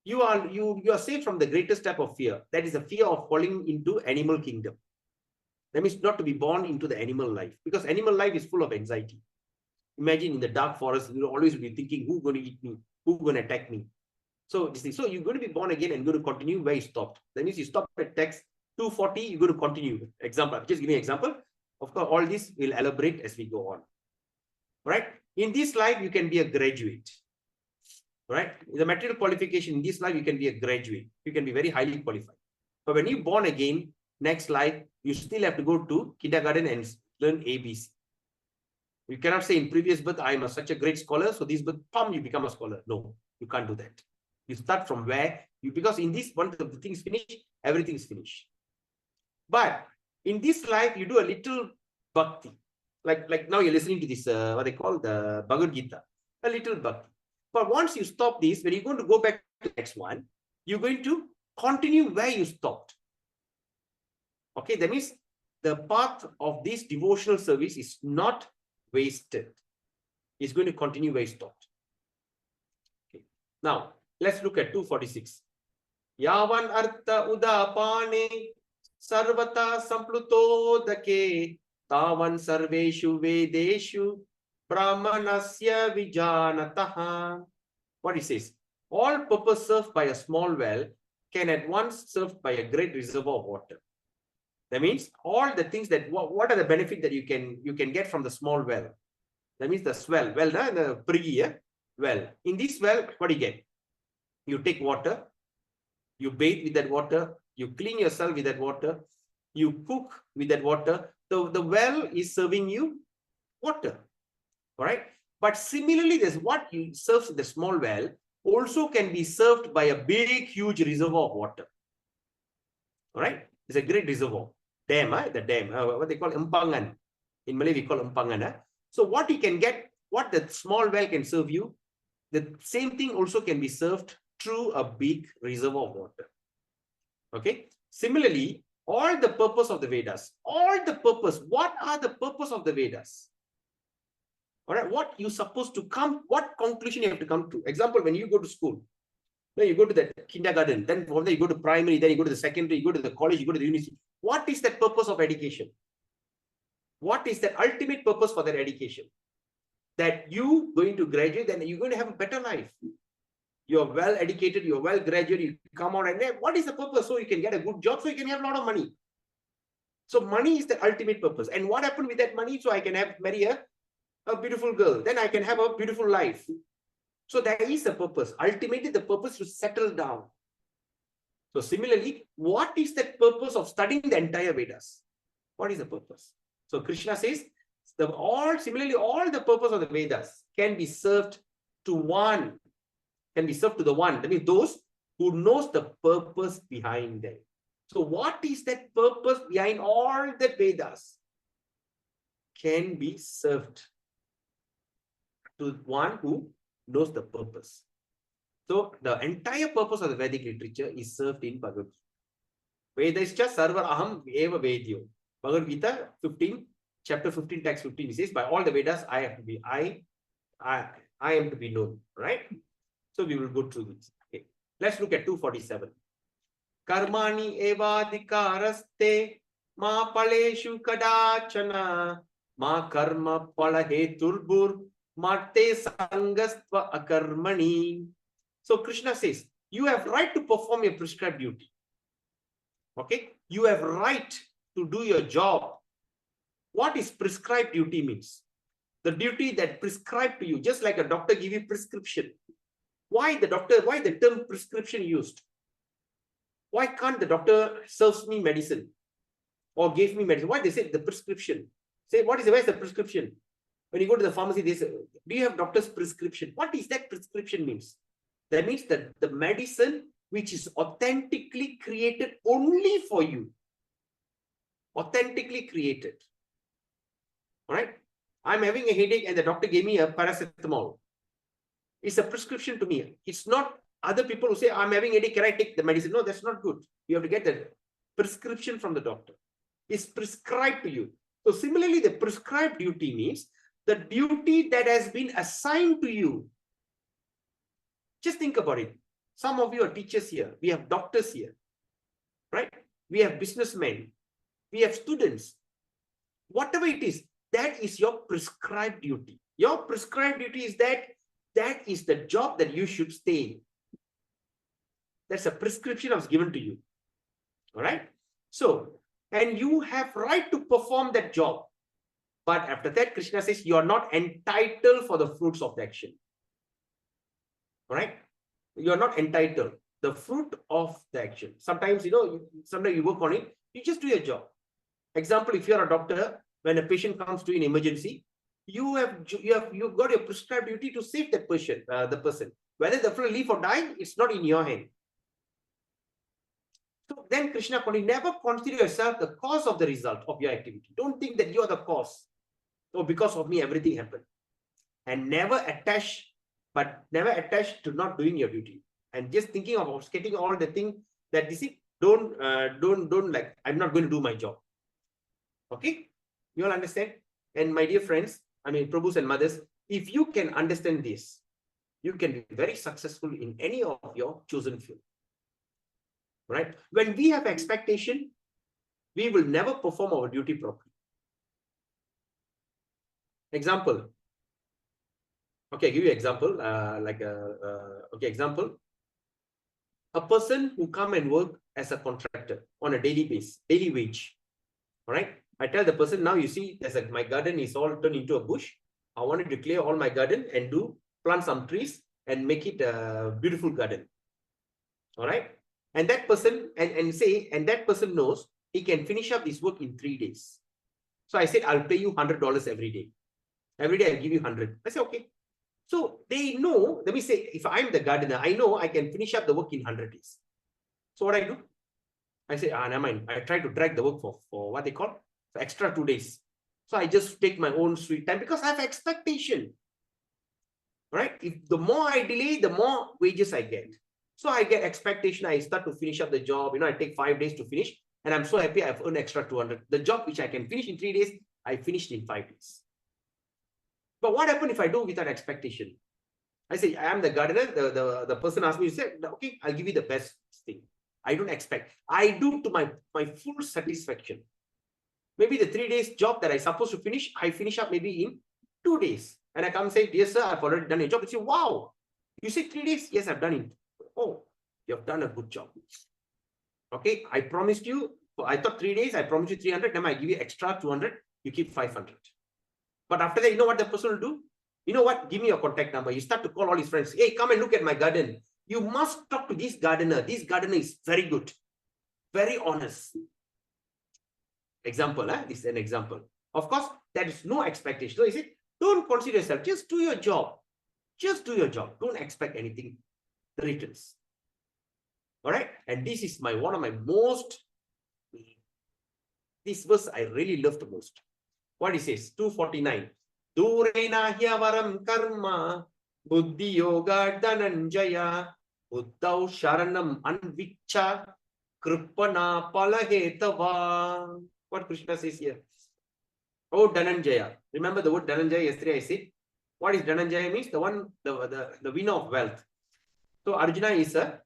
Speaker 1: you are saved from the greatest type of fear. That is the fear of falling into animal kingdom. That means not to be born into the animal life, because animal life is full of anxiety. Imagine in the dark forest, you will always be thinking, who's going to eat me? Who's going to attack me? So you're going to be born again and going to continue where you stopped. That means you stopped at text 240, you're going to continue. Example, just give me an example. Of course, all this will elaborate as we go on. Right? In this life, you can be a graduate. Right? In the material qualification, in this life, you can be a graduate. You can be very highly qualified. But when you're born again, next life, you still have to go to kindergarten and learn ABC. You cannot say in previous birth, I am such a great scholar, so this birth, you become a scholar. No, you can't do that. You start from where because in this, once the thing is finished, everything is finished. But in this life, you do a little bhakti. Like now you're listening to this, what they call the Bhagavad Gita, a little bhakti. But once you stop this, when you're going to go back to the next one, you're going to continue where you stopped. Okay, that means the path of this devotional service is not wasted. It's going to continue where you stopped. Okay. Now, let's look at 246. Yavan artha udapane sarvata sampluto dake tavan sarveshu vedeshu brahmanasya vijanataha. What it says? All purpose served by a small well can at once served by a great reservoir of water. That means all the things that what are the benefit that you can get from the small well? That means the swell, well, the prigi, well. In this well, what do you get? You take water, you bathe with that water, you clean yourself with that water, you cook with that water. So the well is serving you water. All right. But similarly, there's what you serves the small well also can be served by a big, huge reservoir of water. All right. It's a great reservoir. Dam, the dam, what they call empangan. In Malay, we call empangan. So what you can get, what the small well can serve you, the same thing also can be served through a big reservoir of water. Okay. Similarly, all the purpose of the Vedas, what are the purpose of the Vedas? All right, what you supposed to come, what conclusion you have to come to. Example, when you go to school, then you go to the kindergarten, then from there you go to primary, then you go to the secondary, you go to the college, you go to the university. What is the purpose of education? What is the ultimate purpose for that education? That you going to graduate, then you're going to have a better life. You're well educated, you're well graduated, you come out and then what is the purpose? So you can get a good job, so you can have a lot of money. So money is the ultimate purpose. And what happened with that money? So I can marry a beautiful girl, then I can have a beautiful life. So that is the purpose. Ultimately, the purpose is to settle down. So similarly, what is the purpose of studying the entire Vedas? What is the purpose? So Krishna says, similarly, all the purpose of the Vedas can be served to one, can be served to the one. That means those who knows the purpose behind them. So what is that purpose behind all the Vedas? Can be served to one who knows the purpose. So the entire purpose of the Vedic literature is served in Bhagavad Gita. Vedascha sarva aham eva vedyo. Bhagavad Gita 15, chapter 15, text 15, he says, by all the Vedas, I have to be, I am to be known, right? So we will go through this. Okay. Let's look at 247. Karmani evadikaraste ma paleshu kadachana ma karma palaheturbur marte sangastva akarmani. So Krishna says, you have right to perform your prescribed duty. Okay? You have right to do your job. What is prescribed duty means? The duty that prescribed to you, just like a doctor give you prescription. Why the term prescription used? Why can't the doctor serves me medicine or gave me medicine? Why they say the prescription? Say, where's the prescription? When you go to the pharmacy, they say, do you have doctor's prescription? What is that prescription means? That means that the medicine which is authentically created only for you. Authentically created. All right? I'm having a headache and the doctor gave me a paracetamol. It's a prescription to me. It's not other people who say, I'm having a headache, can I take the medicine? No, that's not good. You have to get the prescription from the doctor. It's prescribed to you. So similarly, the prescribed duty means the duty that has been assigned to you. Just think about it. Some of you are teachers here. We have doctors here, right? We have businessmen. We have students. Whatever it is, that is your prescribed duty. Your prescribed duty is that is the job that you should stay in. That's a prescription that was given to you. All right? So, and you have right to perform that job. But after that, Krishna says you are not entitled for the fruits of the action. All right? You are not entitled. The fruit of the action. Sometimes, sometimes you work on it. You just do your job. Example, if you are a doctor, when a patient comes to you in emergency, you've got your prescribed duty to save that person, the person. Whether the person live or die, it's not in your hand. So then Krishna, never consider yourself the cause of the result of your activity. Don't think that you are the cause. So because of me, everything happened. And never attach to not doing your duty. And just thinking of getting all the thing that you see, don't like, I'm not going to do my job. Okay? You all understand? And my dear friends, Prabhus and mothers, if you can understand this, you can be very successful in any of your chosen field. Right? When we have expectation, we will never perform our duty properly. Example. Okay, I'll give you an example. Example. A person who come and work as a contractor on a daily wage. All right. I tell the person, now you see, my garden is all turned into a bush. I wanted to clear all my garden and plant some trees and make it a beautiful garden. All right. And that person, and that person knows he can finish up this work in 3 days. So I said, I'll pay you $100 every day. Every day I'll give you 100. I said, okay. So they know, let me say, if I'm the gardener, I know I can finish up the work in 100 days. So what I do? I say, never mind. I try to drag the work for what they call for extra 2 days. So I just take my own sweet time because I have expectation. Right? If the more I delay, the more wages I get. So I get expectation. I start to finish up the job. I take 5 days to finish. And I'm so happy I've earned extra 200. The job which I can finish in 3 days, I finished in 5 days. But what happens if I do without expectation? I say, I am the gardener. The person asked me, to say, okay, I'll give you the best thing. I don't expect. I do to my full satisfaction. Maybe the 3 days job that I supposed to finish, I finish up maybe in 2 days. And I come and say, dear sir, I've already done a job. You say, wow, you say 3 days? Yes, I've done it. Oh, you have done a good job. Okay, I promised you, I thought 3 days, I promised you 300, then I give you extra 200, you keep 500. But after that, you know what the person will do? You know what? Give me your contact number. You start to call all his friends. Hey, come and look at my garden. You must talk to this gardener. This gardener is very good, very honest. Example, this is an example. Of course, there is no expectation. So he said, don't consider yourself. Just do your job. Just do your job. Don't expect anything returns. All right. And this is one of my most, this verse I really love the most. What he says, 249. Durena hyavaram karma, buddhi yoga dhananjaya, buddhau sharanam anvicha, kripana palahetava. What Krishna says here? Oh, Dhananjaya. Remember the word Dhananjaya yesterday I said? What is Dhananjaya means? The one, the winner of wealth. So Arjuna is a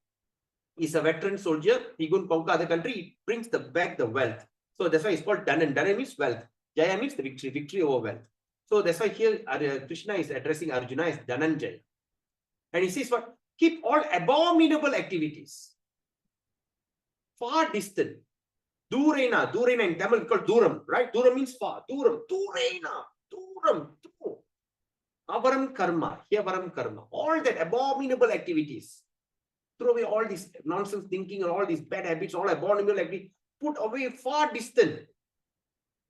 Speaker 1: veteran soldier. He goes conquer other country. He brings back the wealth. So that's why it's called Dhanan. Dhanan means wealth. Jaya means the victory over wealth. So that's why here Krishna is addressing Arjuna as Dhananjaya. And he says what? Keep all abominable activities far distant. Durena in Tamil called Duram, right? Duram means far. Duram, Duram. Avaram karma, Hyavaram karma. All that abominable activities. Throw away all this nonsense thinking and all these bad habits, all abominable activities. Put away far distant.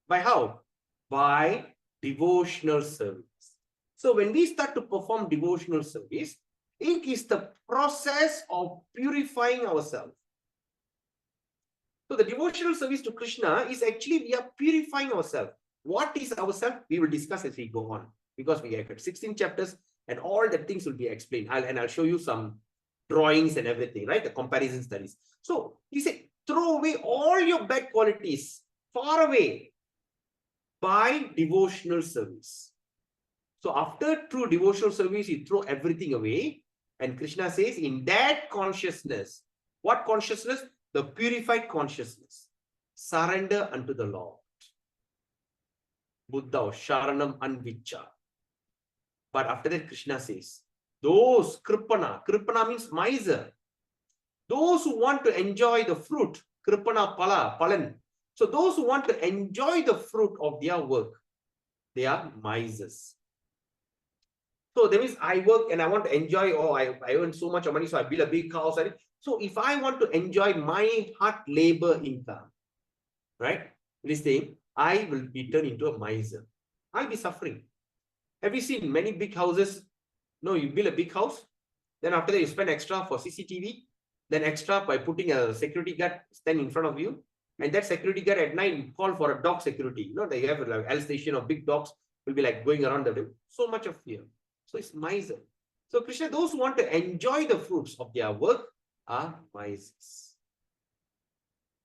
Speaker 1: By how? By devotional service. So when we start to perform devotional service, it is the process of purifying ourselves. So the devotional service to Krishna is actually we are purifying ourselves. What is ourselves? We will discuss as we go on, because we have 16 chapters and all the things will be explained. I'll show you some drawings and everything, right? The comparison studies. So he said, throw away all your bad qualities far away by devotional service. So after true devotional service, you throw everything away. And Krishna says, in that consciousness, what consciousness? The purified consciousness. Surrender unto the Lord. Buddha, Sharanam Anvicha. But after that, Krishna says, those Kripana means miser. Those who want to enjoy the fruit, Kripana Palan. So those who want to enjoy the fruit of their work, they are misers. So that means I work and I want to enjoy, I earn so much money, so I build a big house. So if I want to enjoy my hard labor income, right? This thing, I will be turned into a miser. I'll be suffering. Have you seen many big houses? No, you build a big house, then after that you spend extra for CCTV, then extra by putting a security guard stand in front of you, and that security guard at night you call for a dog security. They have like L station of big dogs will be like going around the day. So much of fear. So it's miser. So Krishna, those who want to enjoy the fruits of their work are misers.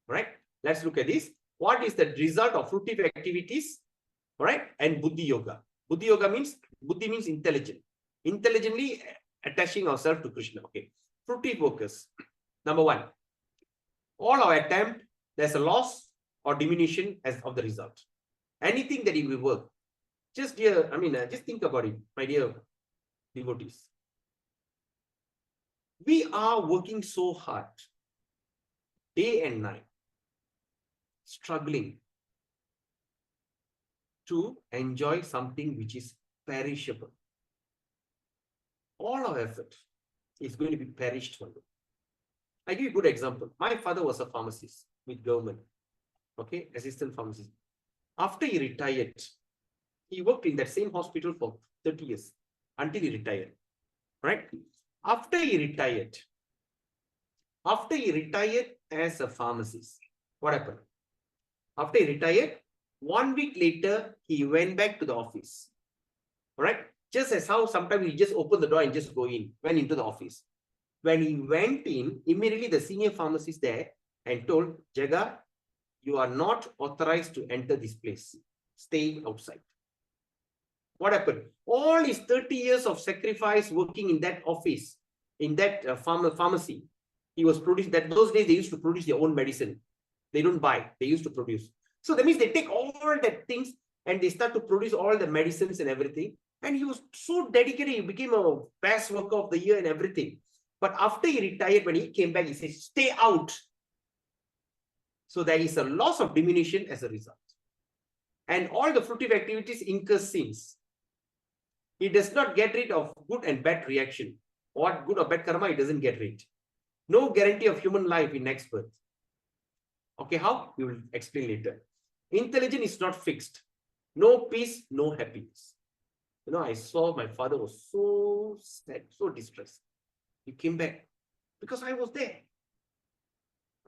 Speaker 1: Right? Let's look at this. What is the result of fruitive activities? All right? And Buddhi Yoga. Buddhi Yoga means, Buddhi means intelligent. Intelligently attaching ourselves to Krishna. Okay. Fruitive workers. Number one, all our attempt, there's a loss or diminution as of the result. Anything that we work, just think about it, my dear devotees. We are working so hard, day and night, struggling. to enjoy something which is perishable. All our effort is going to be perished one day. I give you a good example. My father was a pharmacist with government, okay, assistant pharmacist. After he retired, he worked in that same hospital for 30 years until he retired, right? After he retired as a pharmacist, what happened? After he retired, 1 week later, he went back to the office, all right? Just as how sometimes he just open the door and just go in, went into the office. When he went in, immediately the senior pharmacist there and told, Jaga, you are not authorized to enter this place. Stay outside. What happened? All his 30 years of sacrifice working in that office, in that pharmacy, he was producing that. Those days they used to produce their own medicine. They don't buy, they used to produce. So that means they take all that things and they start to produce all the medicines and everything. And he was so dedicated, he became a best worker of the year and everything. But after he retired, when he came back, he said, stay out. So there is a loss of diminution as a result. And all the fruitive activities incur sins. He does not get rid of good and bad reaction. What good or bad karma, he doesn't get rid. No guarantee of human life in next birth. Okay, how? We will explain later. Intelligence is not fixed. No peace, no happiness. You know, I saw my father was so sad, so distressed. He came back because I was there.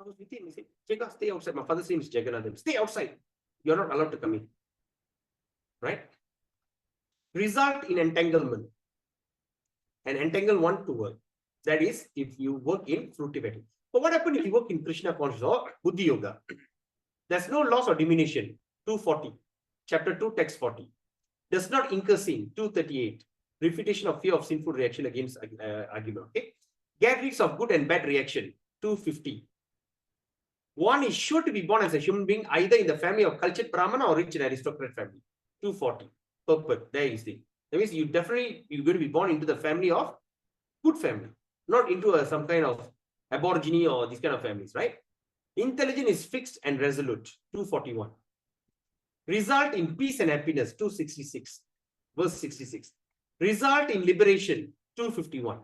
Speaker 1: I was with him. He said, Jaga, stay outside. My father's name is Jagannathan. Stay outside. You're not allowed to come in. Right? Result in entanglement. And entangle one to work. That is, if you work in fruitivity. But what happens if you work in Krishna consciousness or Buddhi Yoga? There's no loss or diminution. 240. Chapter 2, text 40. Does not incur sin. 238. Refutation of fear of sinful reaction against argument. Okay. Get rid of good and bad reaction. 250. One is sure to be born as a human being either in the family of cultured Brahmana or rich and aristocrat family. 240. Purport. There is the. That means you're going to be born into the family of good family, not into some kind of aborigine or these kind of families, right? Intelligence is fixed and resolute. 241. Result in peace and happiness. 266. Verse 66. Result in liberation. 251.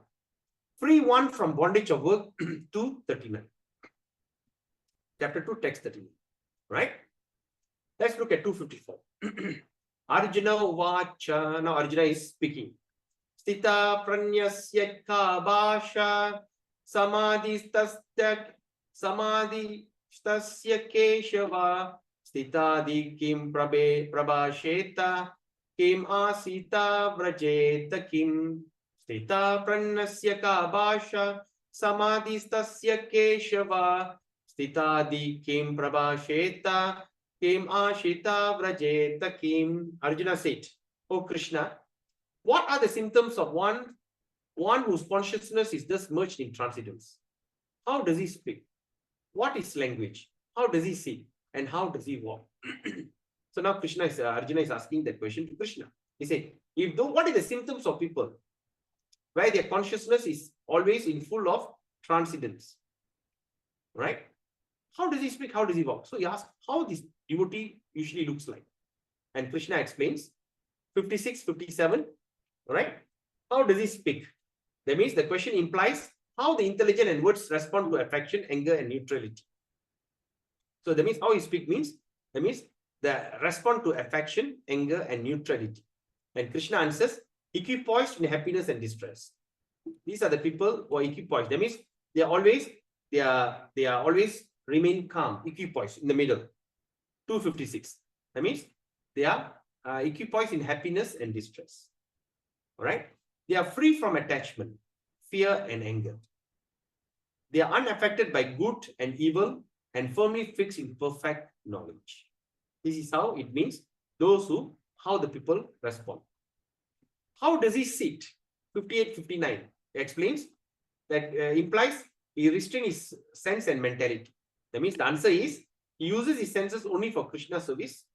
Speaker 1: Free one from bondage of work. 239. Chapter 2, text 39. Right? Let's look at 254. Arjuna Vacha. Now Arjuna is speaking. Stita pranyasya ka bhasha samadhistasya keshava stitadi kim prabhasheta kim asita vrajeta kim stita pranyasya ka bhasha samadhistasya keshava stitadi kim prabhasheta kim ashita vrajeta kim. Arjuna said, O Krishna, what are the symptoms of one whose consciousness is thus merged in transcendence? How does he speak? What is language? How does he see? And how does he walk? So now Arjuna is asking that question to Krishna. He said, what are the symptoms of people where their consciousness is always in full of transcendence? Right? How does he speak? How does he walk? So he asks how this devotee usually looks like. And Krishna explains 56, 57. Right? How does he speak? That means the question implies how the intelligent and words respond to affection, anger, and neutrality. So that means how he speak means, that means the respond to affection, anger, and neutrality. And Krishna answers, equipoised in happiness and distress. These are the people who are equipoised. That means they are always remain calm, equipoised in the middle. 256. That means they are equipoised in happiness and distress. All right? They are free from attachment, fear, and anger. They are unaffected by good and evil and firmly fixed in perfect knowledge. This is how it means how the people respond. How does he sit? 58, 59 explains that implies he restrains his sense and mentality. That means the answer is he uses his senses only for Krishna service.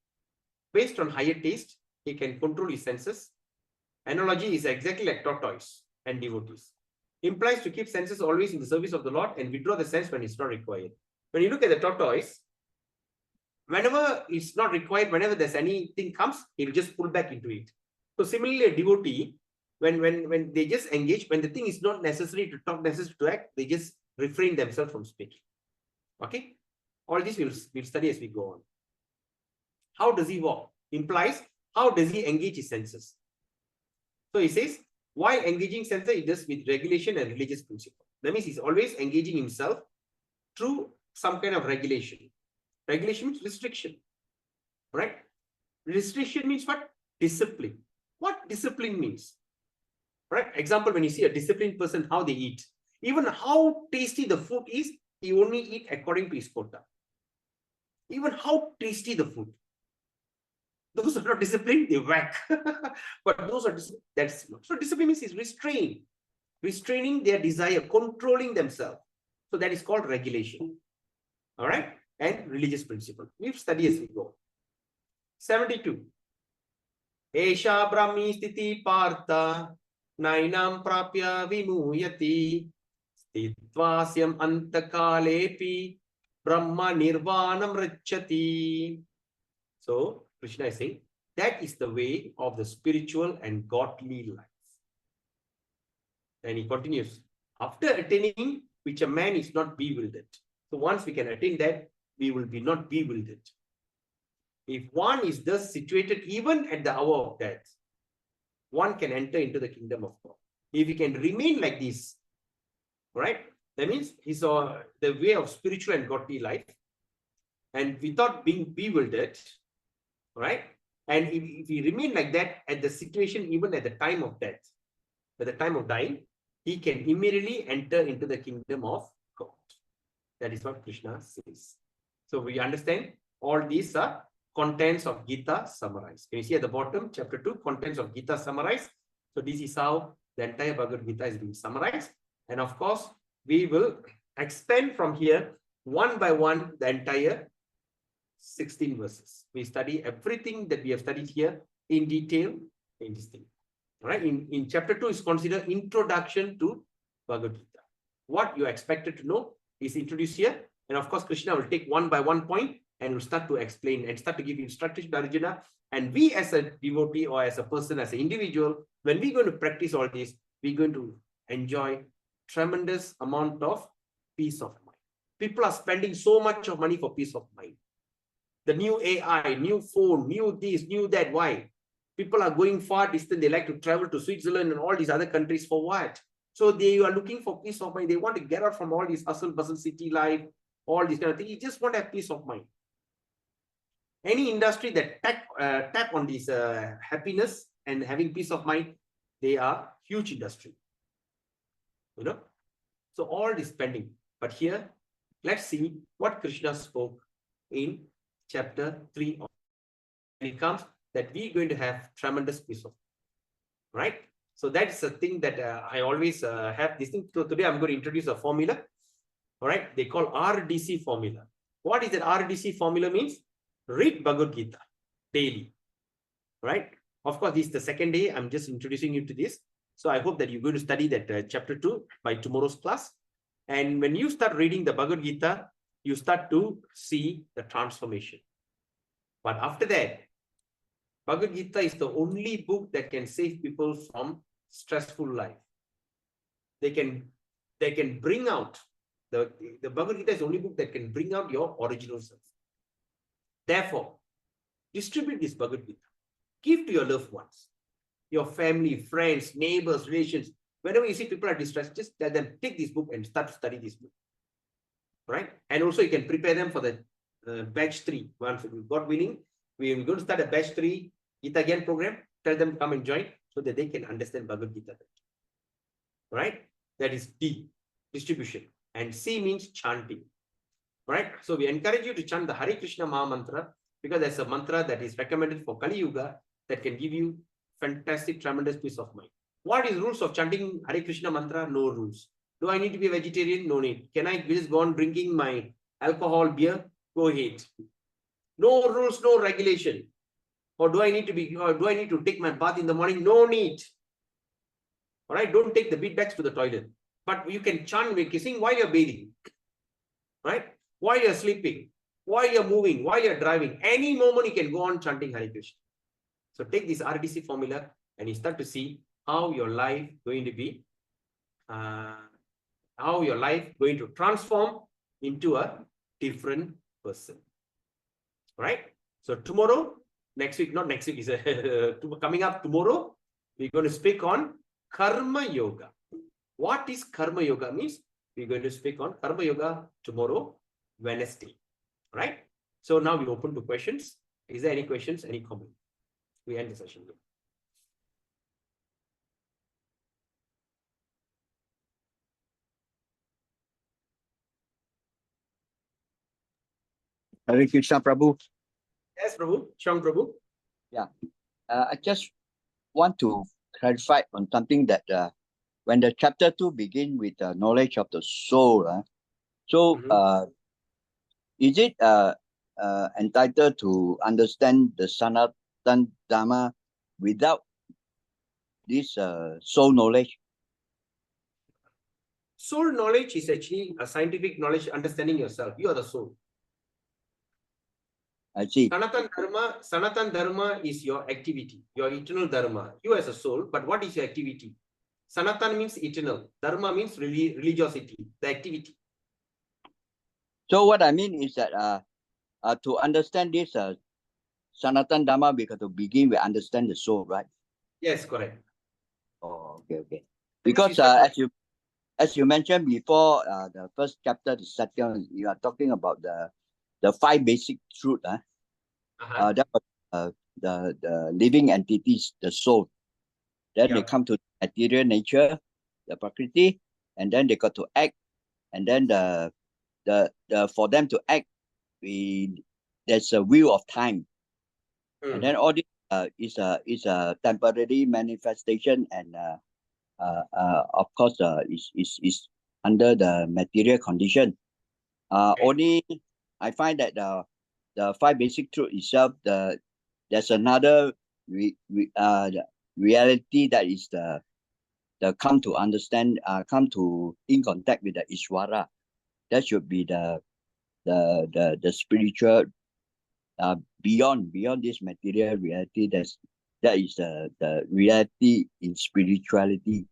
Speaker 1: Based on higher taste, he can control his senses. Analogy is exactly like tortoise and devotees. Implies to keep senses always in the service of the Lord and withdraw the sense when it's not required. When you look at the tortoise, whenever it's not required, whenever there's anything comes, he'll just pull back into it. So similarly, a devotee, when they just engage, when the thing is not necessary to talk, necessary to act, they just refrain themselves from speaking. Okay? All this we'll study as we go on. How does he walk? Implies, how does he engage his senses? So he says, why engaging senses? It does with regulation and religious principle. That means he's always engaging himself through some kind of regulation. Regulation means restriction, right? Restriction means what? Discipline. What discipline means? Right? Example, when you see a disciplined person, how they eat. Even how tasty the food is, he only eat according to his quota. Even how tasty the food. Those are not disciplined, they whack. But those are that's so discipline means is restrain. Restraining their desire, controlling themselves. So that is called regulation. All right? And religious principle. We'll study as we go. 72. Esha Brahmi Stiti Partha Nainam Prapya Vimuyati Stitvasyam Antakalepi Brahma Nirvanam Rachati. So Krishna is saying that is the way of the spiritual and godly life. And he continues, after attaining which a man is not bewildered. So once we can attain that, we will be not bewildered. If one is thus situated even at the hour of death, one can enter into the kingdom of God. If he can remain like this, right? That means he's the way of spiritual and godly life, and without being bewildered, right? And if he remain like that at the situation, even at the time of death, at the time of dying, he can immediately enter into the kingdom of God. That is what Krishna says. So we understand all these are contents of Gita summarized. Can you see at the bottom, chapter 2, contents of Gita summarized. So this is how the entire Bhagavad Gita is being summarized. And of course, we will expand from here one by one the entire 16 verses. We study everything that we have studied here in detail in this thing. All right. In chapter 2 is considered introduction to Bhagavad Gita. What you expected to know is introduced here. And of course, Krishna will take one by one point and will start to explain and start to give instructions to Arjuna. And we as a devotee or as a person, as an individual, when we're going to practice all this, we're going to enjoy tremendous amount of peace of mind. People are spending so much of money for peace of mind. The new AI, new phone, new this, new that. Why? People are going far distance. They like to travel to Switzerland and all these other countries for what? So they are looking for peace of mind. They want to get out from all this hustle, bustle, city life, all these kind of things. You just want to have peace of mind. Any industry that tap on this happiness and having peace of mind, they are huge industry. You know? So all this spending. But here, let's see what Krishna spoke in chapter 3. When it comes that we're going to have tremendous peace of mind. Right? So that's the thing that I always have this thing. So today I'm going to introduce a formula. All right? They call RDC formula. What is that RDC formula means? Read Bhagavad Gita daily. Right? Of course, this is the second day. I'm just introducing you to this. So I hope that you're going to study that chapter 2 by tomorrow's class. And when you start reading the Bhagavad Gita, you start to see the transformation. But after that, Bhagavad Gita is the only book that can save people from stressful life. They can bring out, the Bhagavad Gita is the only book that can bring out your original self. Therefore, distribute this Bhagavad Gita. Give to your loved ones, your family, friends, neighbors, relations. Whenever you see people are distressed, just tell them, take this book and start to study this book. Right? And also you can prepare them for the batch 3. Once we've got winning, we're going to start a batch 3 Gita Gyan program. Tell them to come and join so that they can understand Bhagavad Gita. Right? That is D, distribution. And C means chanting. Right? So we encourage you to chant the Hare Krishna Maha Mantra because there's a mantra that is recommended for Kali Yuga that can give you fantastic, tremendous peace of mind. What is rules of chanting Hare Krishna mantra? No rules. Do I need to be a vegetarian? No need. Can I just go on drinking my alcohol, beer? Go ahead. No rules, no regulation. Or do I need to take my bath in the morning? No need. All right, don't take the bead bags to the toilet. But you can chant, kissing while you're bathing. Right? While you're sleeping. while you're moving, while you're driving, any moment you can go on chanting Hare Krishna. So take this RDC formula and you start to see how your life going to be, how your life going to transform into a different person. Right? So tomorrow, next week, not next week, is coming up tomorrow, we're going to speak on Karma Yoga. What is Karma Yoga means? We're going to speak on Karma Yoga tomorrow, Wednesday. Right? So now we open to questions. Is there any questions, any comment? We end the session.
Speaker 5: Hare Krishna, Prabhu.
Speaker 1: Yes, Prabhu. Shang Prabhu.
Speaker 5: I just want to clarify on something that when the chapter 2 begin with the knowledge of the soul, is it entitled to understand the Sanatan Dharma without this soul knowledge?
Speaker 1: Soul knowledge is actually a scientific knowledge, understanding yourself. You are the soul.
Speaker 5: I see.
Speaker 1: Sanatan Dharma is your activity, your eternal Dharma. You as a soul, but what is your activity? Sanatan means eternal. Dharma means religiosity, the activity.
Speaker 5: So what I mean is that to understand this Sanatan Dharma, we have to begin with understand the soul, right?
Speaker 1: Yes, correct.
Speaker 5: Oh, okay. Because as you mentioned before, the first chapter, the second, you are talking about the 5 basic truths. That was the living entities, the soul. Then they come to material nature, the prakriti, and then they got to act, and then the for them to act, there's a wheel of time, and then all this is a temporary manifestation, and of course is under the material condition. Only I find that the 5 basic truths itself, there's another reality that is the come to understand, come to in contact with the Ishvara. That should be the spiritual beyond this material reality. That is the reality in spirituality.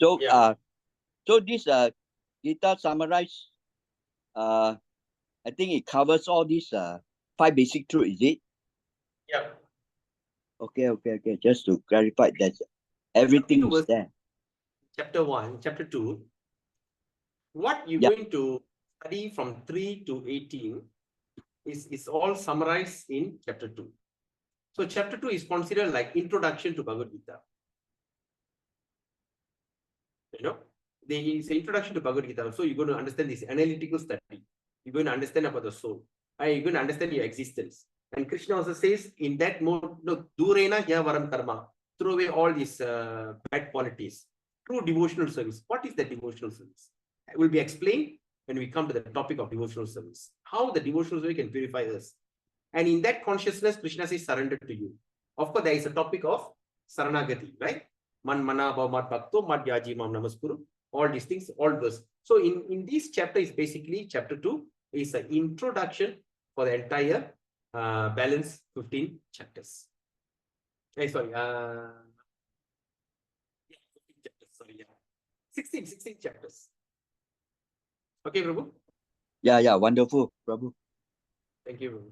Speaker 5: So so this Gita summarize, I think it covers all these 5 basic truths, is it?
Speaker 1: Yeah.
Speaker 5: Okay. Just to clarify that everything is there.
Speaker 1: Chapter 1, chapter 2. What you're going to study from 3 to 18 is all summarized in chapter 2. So chapter 2 is considered like introduction to Bhagavad Gita. You know, it's an introduction to Bhagavad Gita. So you're going to understand this analytical study. You're going to understand about the soul. You're going to understand your existence. And Krishna also says in that mode, no, durena hya varam karma. Throw away all these bad qualities. True devotional service. What is the devotional service? It will be explained when we come to the topic of devotional service. How the devotional service can purify us. And in that consciousness, Krishna says surrender to you. Of course, there is a topic of saranagati, right? Man mana bhavat bhakto mad yaji mam namaskuru. All these things, all those. So in this chapter is basically chapter 2 is an introduction for the entire balance 15 chapters. Sorry, 15 chapters. Sorry, 16 chapters. Okay, Prabhu?
Speaker 5: Yeah, wonderful, Prabhu.
Speaker 1: Thank you, Prabhu.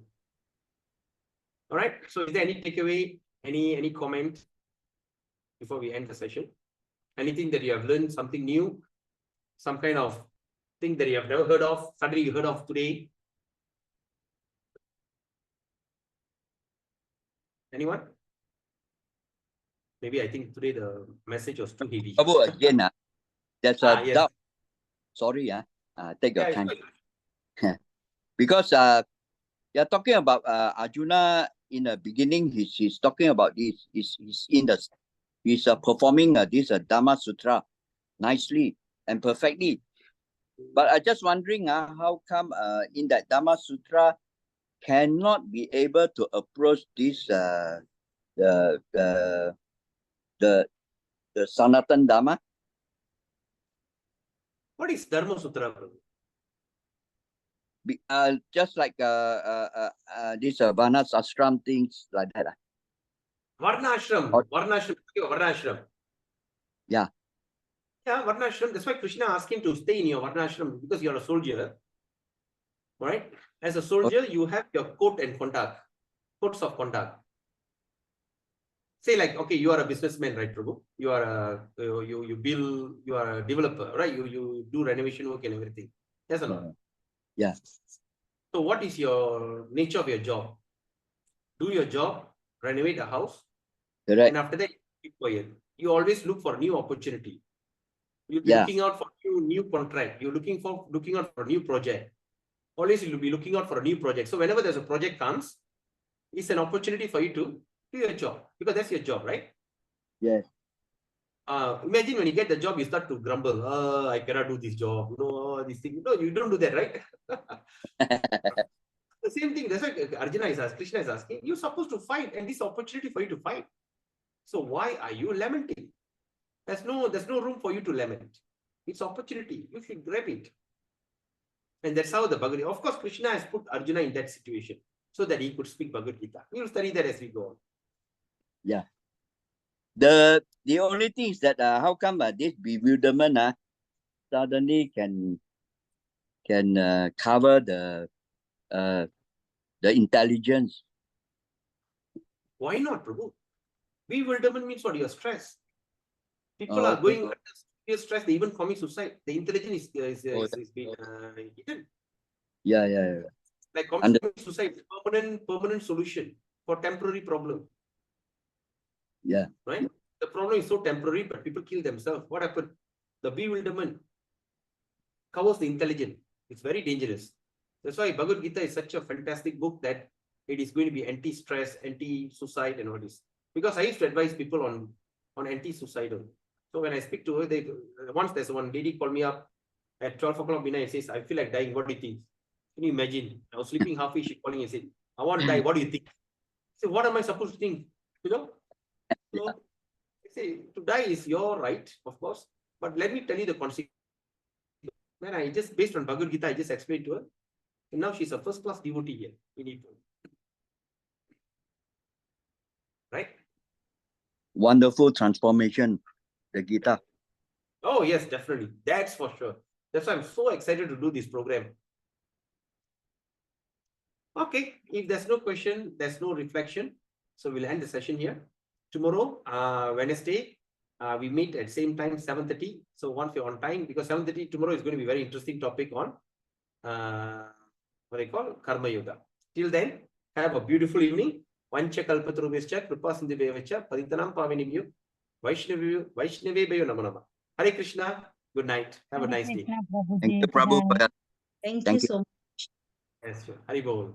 Speaker 1: All right. So is there any takeaway, any comment before we end the session? Anything that you have learned, something new, some kind of thing that you have never heard of, suddenly you heard of today? Anyone? Maybe I think today the message was too heavy.
Speaker 5: Prabhu, again, there's a
Speaker 1: yes.
Speaker 5: doubt. Sorry, take your time. Because you're talking about Arjuna in the beginning. He's talking about this. He's performing this Dhamma Sutra nicely and perfectly. But I just wondering how come in that Dhamma Sutra cannot be able to approach this the Sanatan Dharma?
Speaker 1: What is Dharma Sutra, Prabhu?
Speaker 5: just like this Varnas ashram things like that.
Speaker 1: Varnashram.
Speaker 5: Or-
Speaker 1: Varnashram. Varnashram.
Speaker 5: Yeah.
Speaker 1: Yeah, Varnashram. That's why Krishna asked him to stay in your Varnashram because you're a soldier. Right? As a soldier, you have your code and conduct. Codes of conduct. Say like, okay, you are a businessman, right, Prabhu? You are a you build, you are a developer, right? You do renovation work and everything. Yes or no?
Speaker 5: Yeah.
Speaker 1: So what is your nature of your job? Do your job, renovate a house,
Speaker 5: Correct.
Speaker 1: and after that, keep quiet. You always look for new opportunity. You'll be
Speaker 5: Yeah.
Speaker 1: looking out for new contract. You're looking out for a new project. Always you'll be looking out for a new project. So whenever there's a project comes, it's an opportunity for you to do your job because that's your job, right?
Speaker 5: Yes.
Speaker 1: Imagine when you get the job, you start to grumble. I cannot do this job. You know, this thing. No, you don't do that, right? The same thing. That's why Arjuna is asking, Krishna is asking. You're supposed to fight, and this opportunity for you to fight. So why are you lamenting? There's no room for you to lament. It's opportunity. You should grab it. And that's how the Bhagavad Gita. Of course, Krishna has put Arjuna in that situation so that he could speak Bhagavad Gita. We will study that as we go on.
Speaker 5: Yeah. The only thing is that how come this bewilderment suddenly can cover the intelligence?
Speaker 1: Why not, Prabhu? Bewilderment means what? You're stressed. People
Speaker 5: Oh,
Speaker 1: are
Speaker 5: okay.
Speaker 1: going under severe stress. They even commit suicide. The intelligence is being hidden.
Speaker 5: Yeah.
Speaker 1: Like committing suicide, permanent solution for temporary problem.
Speaker 5: Yeah.
Speaker 1: Right? The problem is so temporary, but people kill themselves. What happened? The bewilderment covers the intelligence. It's very dangerous. That's why Bhagavad Gita is such a fantastic book that it is going to be anti-stress, anti-suicide, and all this. Because I used to advise people on anti-suicidal. So when I speak to her, once there's one lady called me up at 12 o'clock midnight and says, I feel like dying. What do you think? Can you imagine? I was sleeping halfway. She calling and said, I want to die. What do you think? I said, what am I supposed to think? You know? So I say, to die is your right, of course. But let me tell you the consequence. Man, I just, based on Bhagavad Gita, I just explained to her. And now she's a first-class devotee here in April. Right?
Speaker 5: Wonderful transformation, the Gita.
Speaker 1: Oh, yes, definitely. That's for sure. That's why I'm so excited to do this program. Okay, if there's no question, there's no reflection. So we'll end the session here. Tomorrow, Wednesday, we meet at same time, 7:30. So once you're on time, because 7:30 tomorrow is going to be a very interesting topic on what they call Karma Yoga. Till then, have a beautiful evening. Vancha kalpatarubhascha kripa sindhubhyacha paditanam pavanibhyo Vaishnavebayo namo namah. Hare Krishna. Good night. Have a nice day.
Speaker 5: Thank you, Prabhu.
Speaker 6: Thank you so much.
Speaker 1: Yes, sure. Hari Bol.